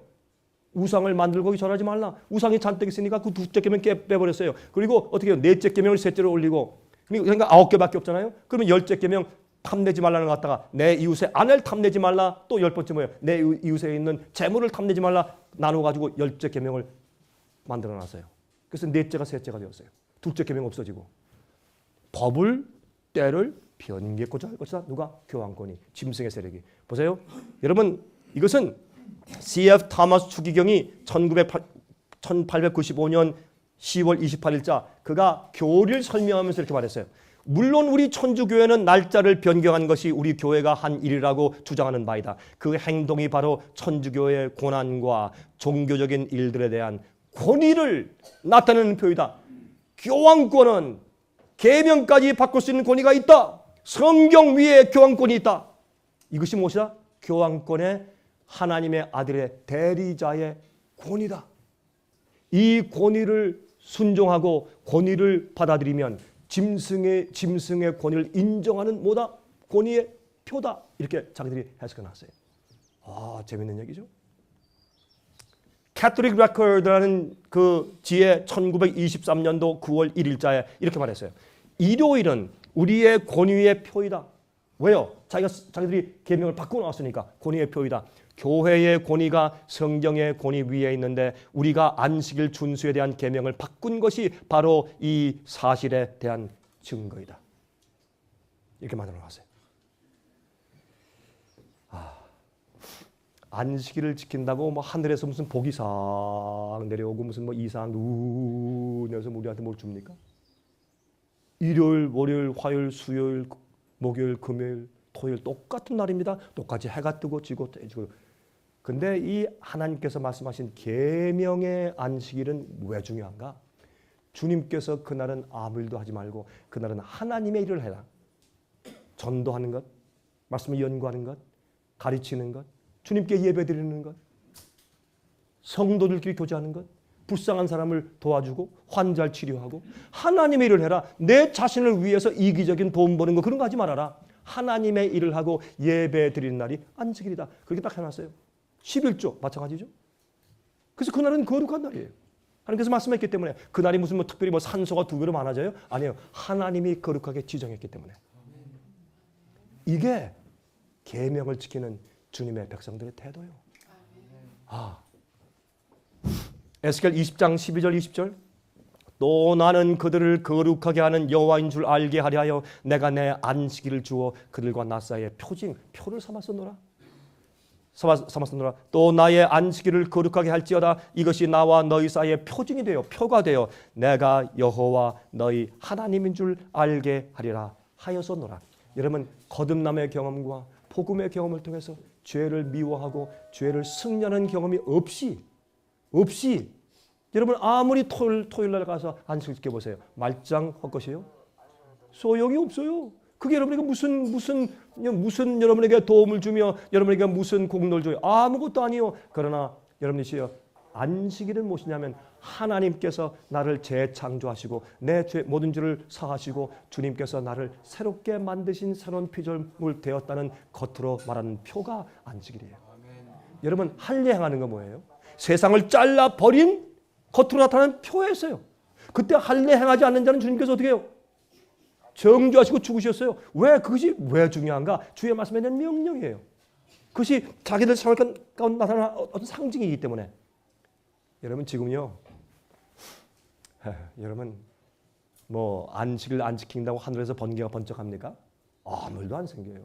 우상을 만들고 절하지 말라. 우상이 잔뜩 있으니까 그 둘째 계명 빼버렸어요. 그리고 어떻게 해요? 넷째 계명을 셋째로 올리고 그러니까 9개밖에 없잖아요. 그러면 10째 계명 탐내지 말라는 것 갖다가 내 이웃의 아내를 탐내지 말라. 또 10번째 뭐예요? 내 이웃에 있는 재물을 탐내지 말라. 나눠가지고 10째 계명을 만들어놨어요. 그래서 넷째가 셋째가 되었어요. 둘째 계명 없어지고 법을 때를 변개코자 할 것이다. 누가? 교황권이, 짐승의 세력이. 보세요. 여러분 이것은 C.F. 타마스 추기경이 1895년 10월 28일자 그가 교리를 설명하면서 이렇게 말했어요. 물론 우리 천주교회는 날짜를 변경한 것이 우리 교회가 한 일이라고 주장하는 바이다. 그 행동이 바로 천주교의 고난과 종교적인 일들에 대한 권위를 나타내는 표이다. 교황권은 계명까지 바꿀 수 있는 권위가 있다. 성경 위에 교황권이 있다. 이것이 무엇이다? 교황권의 하나님의 아들의 대리자의 권위다. 이 권위를 순종하고 권위를 받아들이면 짐승의 권위를 인정하는 뭐다? 권위의 표다. 이렇게 자기들이 해석해 놨어요. 재밌는 얘기죠. 캐톨릭 레코드라는 그 지에 1923년도 9월 1일자에 이렇게 말했어요. 일요일은 우리의 권위의 표이다. 왜요? 자기들이 계명을 바꾸고 나왔으니까 권위의 표이다. 교회의 권위가 성경의 권위 위에 있는데 우리가 안식일 준수에 대한 계명을 바꾼 것이 바로 이 사실에 대한 증거이다. 이렇게 만들어 놨어요. 안식일을 지킨다고 뭐 하늘에서 무슨 복이 싹 내려오고 무슨 뭐 이상 눈에서 우리한테 뭘 줍니까? 일요일, 월요일, 화요일, 수요일, 목요일, 금요일, 토요일 똑같은 날입니다. 똑같이 해가 뜨고 지고 지고. 근데 이 하나님께서 말씀하신 계명의 안식일은 왜 중요한가? 주님께서 그날은 아무 일도 하지 말고 그날은 하나님의 일을 해라. 전도하는 것, 말씀을 연구하는 것, 가르치는 것, 주님께 예배드리는 것, 성도들끼리 교제하는 것, 불쌍한 사람을 도와주고 환자를 치료하고 하나님의 일을 해라. 내 자신을 위해서 이기적인 돈 버는 거 그런 거 하지 말아라. 하나님의 일을 하고 예배드리는 날이 안식일이다. 그렇게 딱 해놨어요. 11조 마찬가지죠. 그래서 그날은 거룩한 날이에요. 하나님께서 말씀했기 때문에 그날이 무슨 뭐 특별히 뭐 산소가 2배로 많아져요? 아니에요. 하나님이 거룩하게 지정했기 때문에. 이게 계명을 지키는 주님의 백성들의 태도요. 에스겔 20장 12절 20절 또 나는 그들을 거룩하게 하는 여호와인 줄 알게 하려 하여 내가 내 안식일을 주어 그들과 나 사이에 표를 삼았었노라. 또 나의 안식일을 거룩하게 할지어다. 이것이 나와 너희 사이에 표징이 되어 표가 되어 내가 여호와 너희 하나님인 줄 알게 하리라 하였었노라. 여러분 거듭남의 경험과 복음의 경험을 통해서 죄를 미워하고 죄를 승리하는 경험이 없이 여러분 아무리 토요일 날 가서 안식을 지켜보세요. 말짱 할 것이에요? 소용이 없어요. 그게 여러분에게 무슨 여러분에게 도움을 주며 여러분에게 무슨 공로를 줘요? 아무것도 아니요. 그러나 여러분이시여 안식일은 무엇이냐면 하나님께서 나를 재창조하시고 내 모든 죄를 사하시고 주님께서 나를 새롭게 만드신 새로운 피조물 되었다는 겉으로 말하는 표가 안식일이에요. 여러분 할례 행하는 거 뭐예요? 세상을 잘라버린 겉으로 나타나는 표였어요. 그때 할례 행하지 않는 자는 주님께서 어떻게 해요? 정죄하시고 죽으셨어요. 왜? 그것이 왜 중요한가? 주의 말씀에 대한 명령이에요. 그것이 자기들 생활 가운데 나타나는 어떤 상징이기 때문에. 여러분 지금요, 여러분 뭐 안식을 안 지킨다고 하늘에서 번개가 번쩍합니까? 아무 일도 안 생겨요.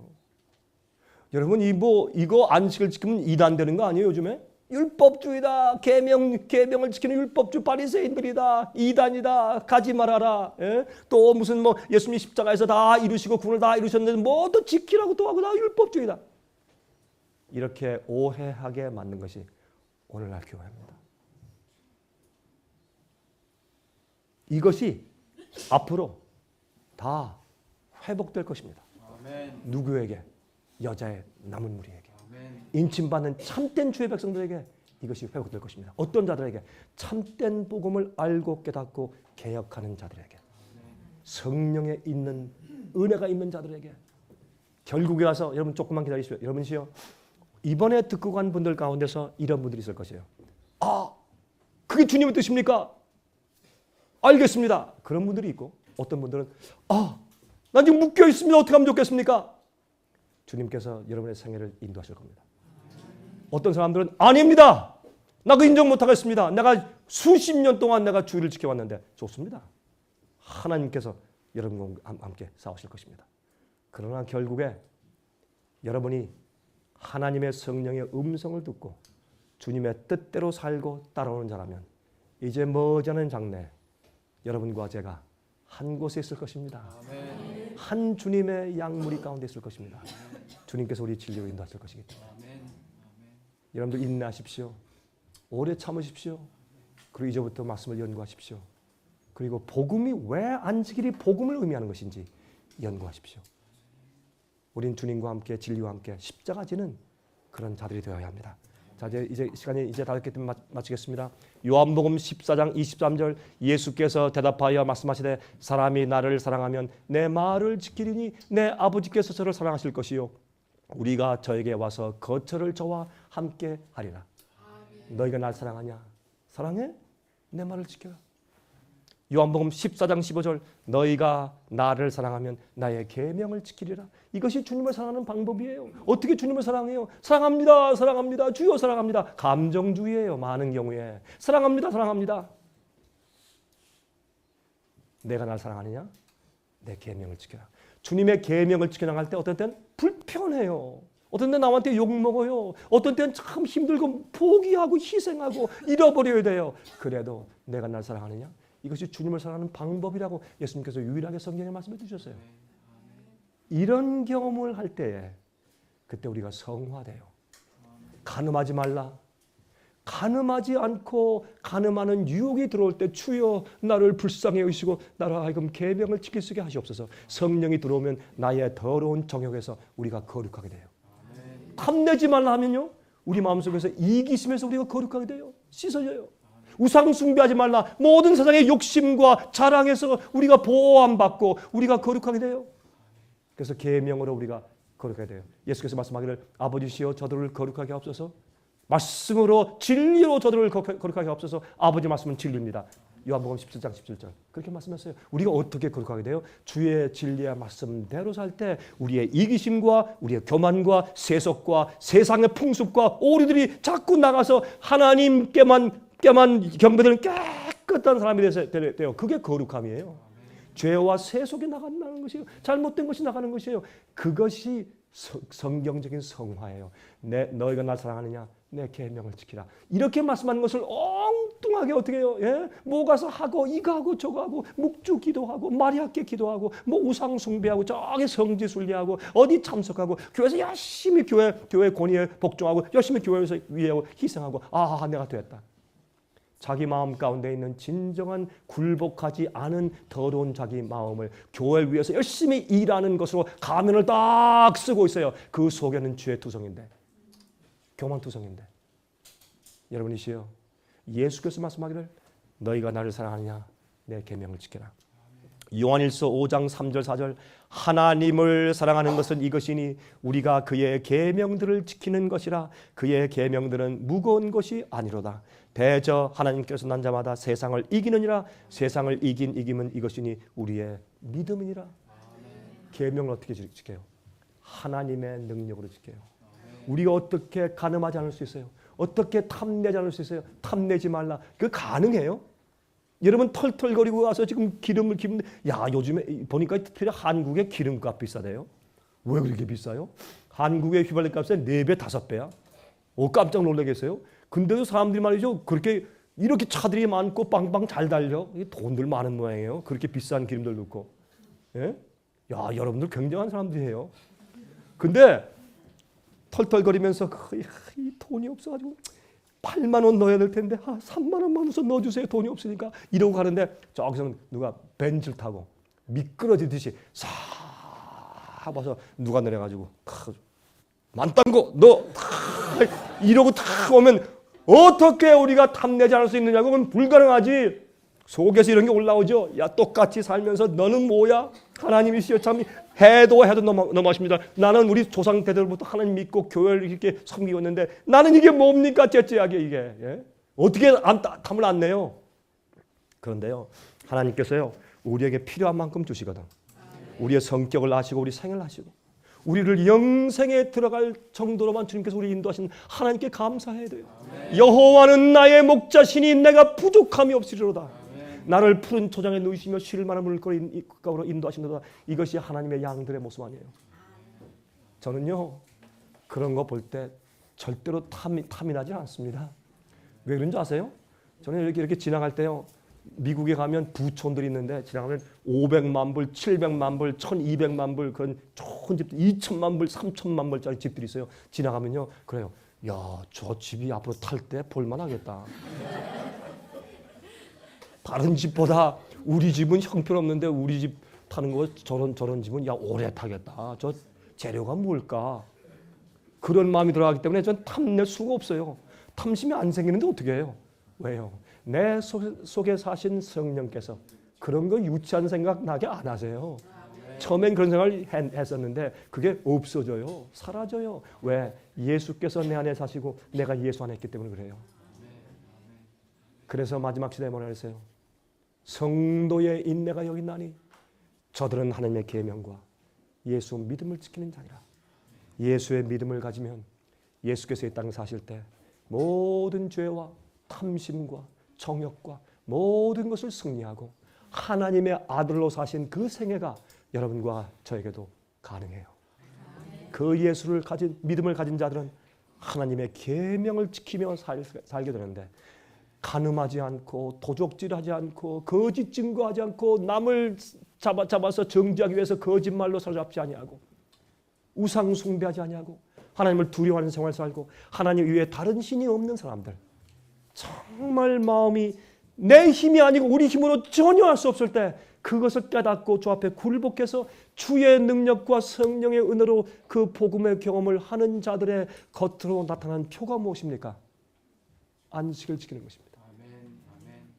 여러분 이거 안식을 지키면 이단되는 거 아니에요? 요즘에 율법주의다, 계명을 지키는 율법주 바리새인들이다, 이단이다, 가지 말아라. 예? 또 무슨 뭐 예수님이 십자가에서 다 이루시고 구원을 다 이루셨는데 뭐 또 지키라고 또 하고 다 율법주의다. 이렇게 오해하게 만든 것이 오늘날 교회입니다. 이것이 앞으로 다 회복될 것입니다. 아멘. 누구에게? 여자의 남은 무리에게. 아멘. 인침받는 참된 주의 백성들에게 이것이 회복될 것입니다. 어떤 자들에게? 참된 복음을 알고 깨닫고 개혁하는 자들에게. 아멘. 성령에 있는 은혜가 있는 자들에게. 결국에 와서 여러분 조금만 기다리십시오. 여러분이요, 이번에 듣고 간 분들 가운데서 이런 분들이 있을 것이에요. 아, 그게 주님의 뜻입니까? 알겠습니다. 그런 분들이 있고, 어떤 분들은 난 지금 묶여 있습니다. 어떻게 하면 좋겠습니까? 주님께서 여러분의 생애를 인도하실 겁니다. 어떤 사람들은 아닙니다. 나 그 인정 못하겠습니다. 내가 수십 년 동안 내가 주의를 지켜왔는데. 좋습니다. 하나님께서 여러분과 함께 싸우실 것입니다. 그러나 결국에 여러분이 하나님의 성령의 음성을 듣고 주님의 뜻대로 살고 따라오는 자라면 이제 머지않은 장래 여러분과 제가 한 곳에 있을 것입니다. 아멘. 한 주님의 양무리 가운데 있을 것입니다. 주님께서 우리 진리로 인도하실 것이기 때문에. 아멘. 여러분들 인내하십시오. 오래 참으십시오. 그리고 이제부터 말씀을 연구하십시오. 그리고 복음이 왜 안식일이 복음을 의미하는 것인지 연구하십시오. 우린 주님과 함께 진리와 함께 십자가 지는 그런 자들이 되어야 합니다. 자, 이제 시간이 이제 다 됐기 때문에 마치겠습니다. 요한복음 14장 23절 예수께서 대답하여 말씀하시되 사람이 나를 사랑하면 내 말을 지키리니 내 아버지께서 저를 사랑하실 것이요 우리가 저에게 와서 거처를 저와 함께 하리라. 너희가 날 사랑하냐? 사랑해? 내 말을 지켜라. 요한복음 14장 15절 너희가 나를 사랑하면 나의 계명을 지키리라. 이것이 주님을 사랑하는 방법이에요. 어떻게 주님을 사랑해요? 사랑합니다. 사랑합니다. 주여 사랑합니다. 감정주의예요. 많은 경우에. 사랑합니다. 사랑합니다. 내가 날 사랑하느냐? 내 계명을 지켜라. 주님의 계명을 지켜나갈 때 어떤 때는 불편해요. 어떤 때는 남한테 욕먹어요. 어떤 때는 참 힘들고 포기하고 희생하고 잃어버려야 돼요. 그래도 내가 날 사랑하느냐? 이것이 주님을 사랑하는 방법이라고 예수님께서 유일하게 성경에 말씀해 주셨어요. 이런 경험을 할 때에 그때 우리가 성화돼요. 간음하지 말라. 간음하지 않고 간음하는 유혹이 들어올 때 주여 나를 불쌍히 여기시고 나를 하여금 계명을 지킬 수 있게 하시옵소서. 성령이 들어오면 나의 더러운 정욕에서 우리가 거룩하게 돼요. 탐내지 말라 하면요 우리 마음속에서 이기심에서 우리가 거룩하게 돼요. 씻어져요. 우상 숭배하지 말라. 모든 세상의 욕심과 자랑에서 우리가 보호함받고 우리가 거룩하게 돼요. 그래서 계명으로 우리가 거룩하게 돼요. 예수께서 말씀하기를 아버지시여 저들을 거룩하게 하옵소서. 말씀으로 진리로 저들을 거룩하게 하옵소서. 아버지 말씀은 진리입니다. 요한복음 17장 17절 그렇게 말씀했어요. 우리가 어떻게 거룩하게 돼요? 주의 진리의 말씀대로 살 때 우리의 이기심과 우리의 교만과 세속과 세상의 풍습과 오류들이 자꾸 나가서 하나님께만 경배되는 깨끗한 사람이 돼요. 그게 거룩함이에요. 죄와 세속이 나간다는 것이에요. 잘못된 것이 나가는 것이에요. 그것이 성경적인 성화예요. 너희가 날 사랑하느냐? 내 계명을 지키라. 이렇게 말씀하는 것을 엉뚱하게 어떻게 해요? 예? 뭐 가서 하고 이거 하고 저거 하고 묵주 기도하고 마리아께 기도하고 뭐 우상 숭배하고 저기 성지 순례하고 어디 참석하고 교회에서 열심히 교회 권위에 복종하고 열심히 교회에서 위에 희생하고 내가 됐다. 자기 마음 가운데 있는 진정한 굴복하지 않은 더러운 자기 마음을 교회를 위해서 열심히 일하는 것으로 가면을 딱 쓰고 있어요. 그 속에는 죄 투성인데 교만 투성인데 여러분이시여 예수께서 말씀하기를 너희가 나를 사랑하느냐 내 계명을 지켜라. 요한일서 5장 3절 4절 하나님을 사랑하는 것은 이것이니 우리가 그의 계명들을 지키는 것이라. 그의 계명들은 무거운 것이 아니로다. 대저 하나님께서 난 자마다 세상을 이기느니라. 세상을 이긴 이김은 이것이니 우리의 믿음이니라. 계명을 어떻게 지켜요? 하나님의 능력으로 지켜요. 우리가 어떻게 간음하지 않을 수 있어요? 어떻게 탐내지 않을 수 있어요? 탐내지 말라. 그거 가능해요? 여러분 털털거리고 와서 지금 기름을 기르는데, 야, 요즘에 보니까 특히 한국의 기름값 비싸대요. 왜 그렇게 비싸요? 한국의 휘발유 값의 4배, 5배야. 깜짝 놀라겠어요. 근데도 사람들이 말이죠, 그렇게 이렇게 차들이 많고 빵빵 잘 달려. 돈들 많은 모양이에요. 그렇게 비싼 기름들 넣고. 예? 야, 여러분들 굉장한 사람들이에요. 근데 털털거리면서 이 돈이 없어가지고 8만 원 넣어야 될 텐데 3만 원만 우선 넣어주세요. 돈이 없으니까 이러고 가는데 저기서 누가 벤츠를 타고 미끄러지듯이 싹 와서 누가 내려가지고 만땅고 너 이러고 탁 오면 어떻게 우리가 탐내지 않을 수 있느냐고. 그건 불가능하지. 속에서 이런 게 올라오죠. 야, 똑같이 살면서 너는 뭐야? 하나님이시여 참 해도 너무하십니다. 나는 우리 조상 대들부터 하나님 믿고 교회를 이렇게 섬기고 있는데 나는 이게 뭡니까? 째째하게 이게. 예? 어떻게 탐을 안 내요? 그런데요, 하나님께서요 우리에게 필요한 만큼 주시거든. 우리의 성격을 아시고 우리 생을 아시고 우리를 영생에 들어갈 정도로만 주님께서 우리 인도하신 하나님께 감사해야 돼요. 여호와는 나의 목자시니 내가 부족함이 없으리로다. 나를 푸른 초장에 누이시며 쉴 만한 물가로 인도하신다. 이것이 하나님의 양들의 모습 아니에요. 저는요 그런 거 볼 때 절대로 탐이 나지 않습니다. 왜 그런지 아세요? 저는 이렇게 지나갈 때요, 미국에 가면 부촌들이 있는데 지나가면 500만 불, 700만 불, 1200만 불 그런 좋은 집들, 2000만 불, 3000만 불짜리 집들이 있어요. 지나가면요 그래요. 야, 저 집이 앞으로 탈 때 볼만하겠다. 다른 집보다 우리 집은 형편없는데 우리 집 타는 거 저런 집은 야 오래 타겠다. 저 재료가 뭘까? 그런 마음이 들어가기 때문에 전 탐낼 수가 없어요. 탐심이 안 생기는데 어떻게 해요? 왜요? 내 속에 사신 성령께서 그런 거 유치한 생각 나게 안 하세요. 처음엔 그런 생각을 했었는데 그게 없어져요. 사라져요. 왜? 예수께서 내 안에 사시고 내가 예수 안에 있기 때문에 그래요. 그래서 마지막 시대에 뭐라 그랬어요? 성도의 인내가 여기 있나니 저들은 하나님의 계명과 예수 믿음을 지키는 자니라. 예수의 믿음을 가지면 예수께서 이 땅을 사실 때 모든 죄와 탐심과 정욕과 모든 것을 승리하고 하나님의 아들로 사신 그 생애가 여러분과 저에게도 가능해요. 그 예수를 가진 믿음을 가진 자들은 하나님의 계명을 지키며 살게 되는데 간음하지 않고 도적질하지 않고 거짓 증거하지 않고 남을 잡아서 정죄하기 위해서 거짓말로 사로잡지 아니하고 우상 숭배하지 아니하고 하나님을 두려워하는 생활을 살고 하나님 외에 다른 신이 없는 사람들, 정말 마음이 내 힘이 아니고 우리 힘으로 전혀 할 수 없을 때 그것을 깨닫고 주 앞에 굴복해서 주의 능력과 성령의 은혜로 그 복음의 경험을 하는 자들의 겉으로 나타난 표가 무엇입니까? 안식을 지키는 것입니다.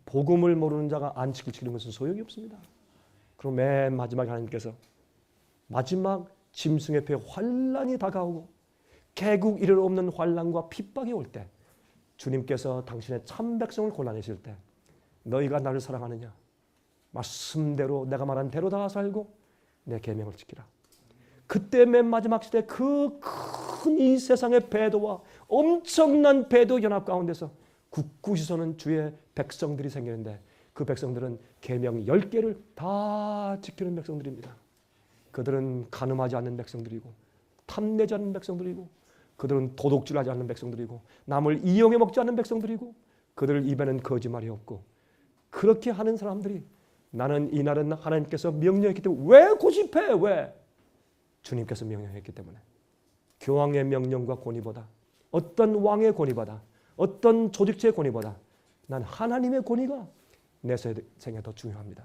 복음을 모르는 자가 안식을 지키는 것은 소용이 없습니다. 그럼 맨 마지막에 하나님께서 마지막 짐승의 배 환란이 다가오고 개국 이를 없는 환란과 핍박이 올 때 주님께서 당신의 참 백성을 골라내실 때 너희가 나를 사랑하느냐? 말씀대로 내가 말한 대로 다 살고 내 계명을 지키라. 그때 맨 마지막 시대 그 큰 이 세상의 배도와 엄청난 배도 연합 가운데서 굳굳이 서는 주의 백성들이 생기는데 그 백성들은 계명 10개를 다 지키는 백성들입니다. 그들은 간음하지 않는 백성들이고 탐내지 않는 백성들이고 그들은 도둑질하지 않는 백성들이고 남을 이용해 먹지 않는 백성들이고 그들 입에는 거짓말이 없고 그렇게 하는 사람들이 나는 이날은 하나님께서 명령했기 때문에 왜 고집해? 왜? 주님께서 명령했기 때문에 교황의 명령과 권위보다 어떤 왕의 권위보다 어떤 조직체의 권위보다 난 하나님의 권위가 내 생에 더 중요합니다.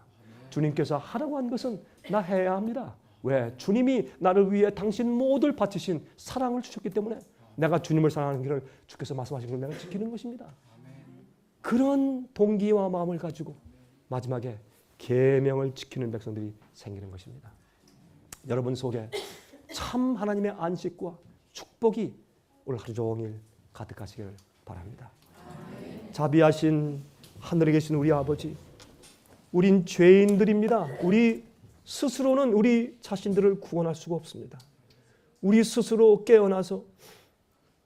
주님께서 하라고 한 것은 나 해야 합니다. 왜? 주님이 나를 위해 당신 모두를 바치신 사랑을 주셨기 때문에 내가 주님을 사랑하는 길을 주께서 말씀하신 걸 내가 지키는 것입니다. 그런 동기와 마음을 가지고 마지막에 계명을 지키는 백성들이 생기는 것입니다. 여러분 속에 참 하나님의 안식과 축복이 오늘 하루 종일 가득하시기를 바랍니다. 자비하신 하늘에 계신 우리 아버지, 우린 죄인들입니다. 우리 스스로는 우리 자신들을 구원할 수가 없습니다. 우리 스스로 깨어나서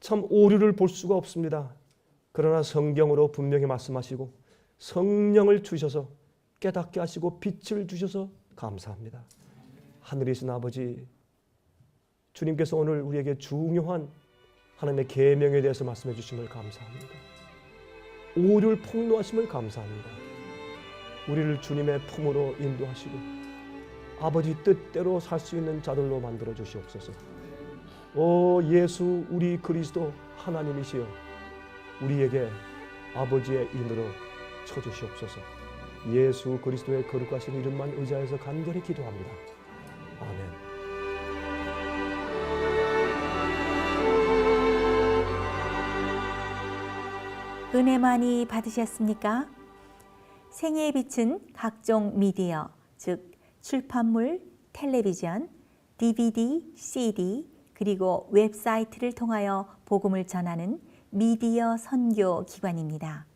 참 오류를 볼 수가 없습니다. 그러나 성경으로 분명히 말씀하시고 성령을 주셔서 깨닫게 하시고 빛을 주셔서 감사합니다. 하늘에 계신 아버지, 주님께서 오늘 우리에게 중요한 하나님의 계명에 대해서 말씀해 주심을 감사합니다. 오류를 폭로하심을 감사합니다. 우리를 주님의 품으로 인도하시고 아버지 뜻대로 살 수 있는 자들로 만들어 주시옵소서. 오 예수 우리 그리스도 하나님이시여, 우리에게 아버지의 인으로 쳐주시옵소서. 예수 그리스도의 거룩하신 이름만 의지하여서 간절히 기도합니다. 아멘. 은혜 많이 받으셨습니까? 생애의 빛은 각종 미디어, 즉 출판물, 텔레비전, DVD, CD, 그리고 웹사이트를 통하여 복음을 전하는 미디어 선교 기관입니다.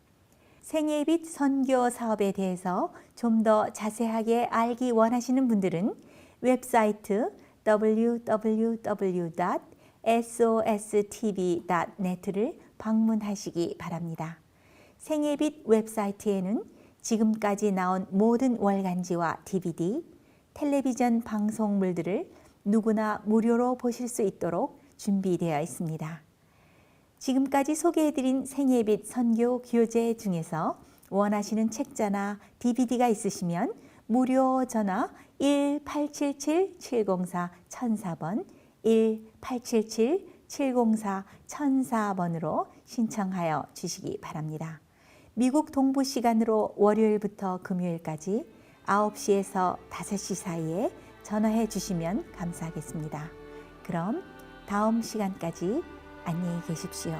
생애의 빛 선교 사업에 대해서 좀 더 자세하게 알기 원하시는 분들은 웹사이트 www.sostv.net를 방문하시기 바랍니다. 생애의 빛 웹사이트에는 지금까지 나온 모든 월간지와 DVD, 텔레비전 방송물들을 누구나 무료로 보실 수 있도록 준비되어 있습니다. 지금까지 소개해드린 생애의 빛 선교 교재 중에서 원하시는 책자나 DVD가 있으시면 무료 전화 1-877-704-1004번 1-877-704-1004번으로 신청하여 주시기 바랍니다. 미국 동부 시간으로 월요일부터 금요일까지 9시에서 5시 사이에 전화해 주시면 감사하겠습니다. 그럼 다음 시간까지 안녕히 계십시오.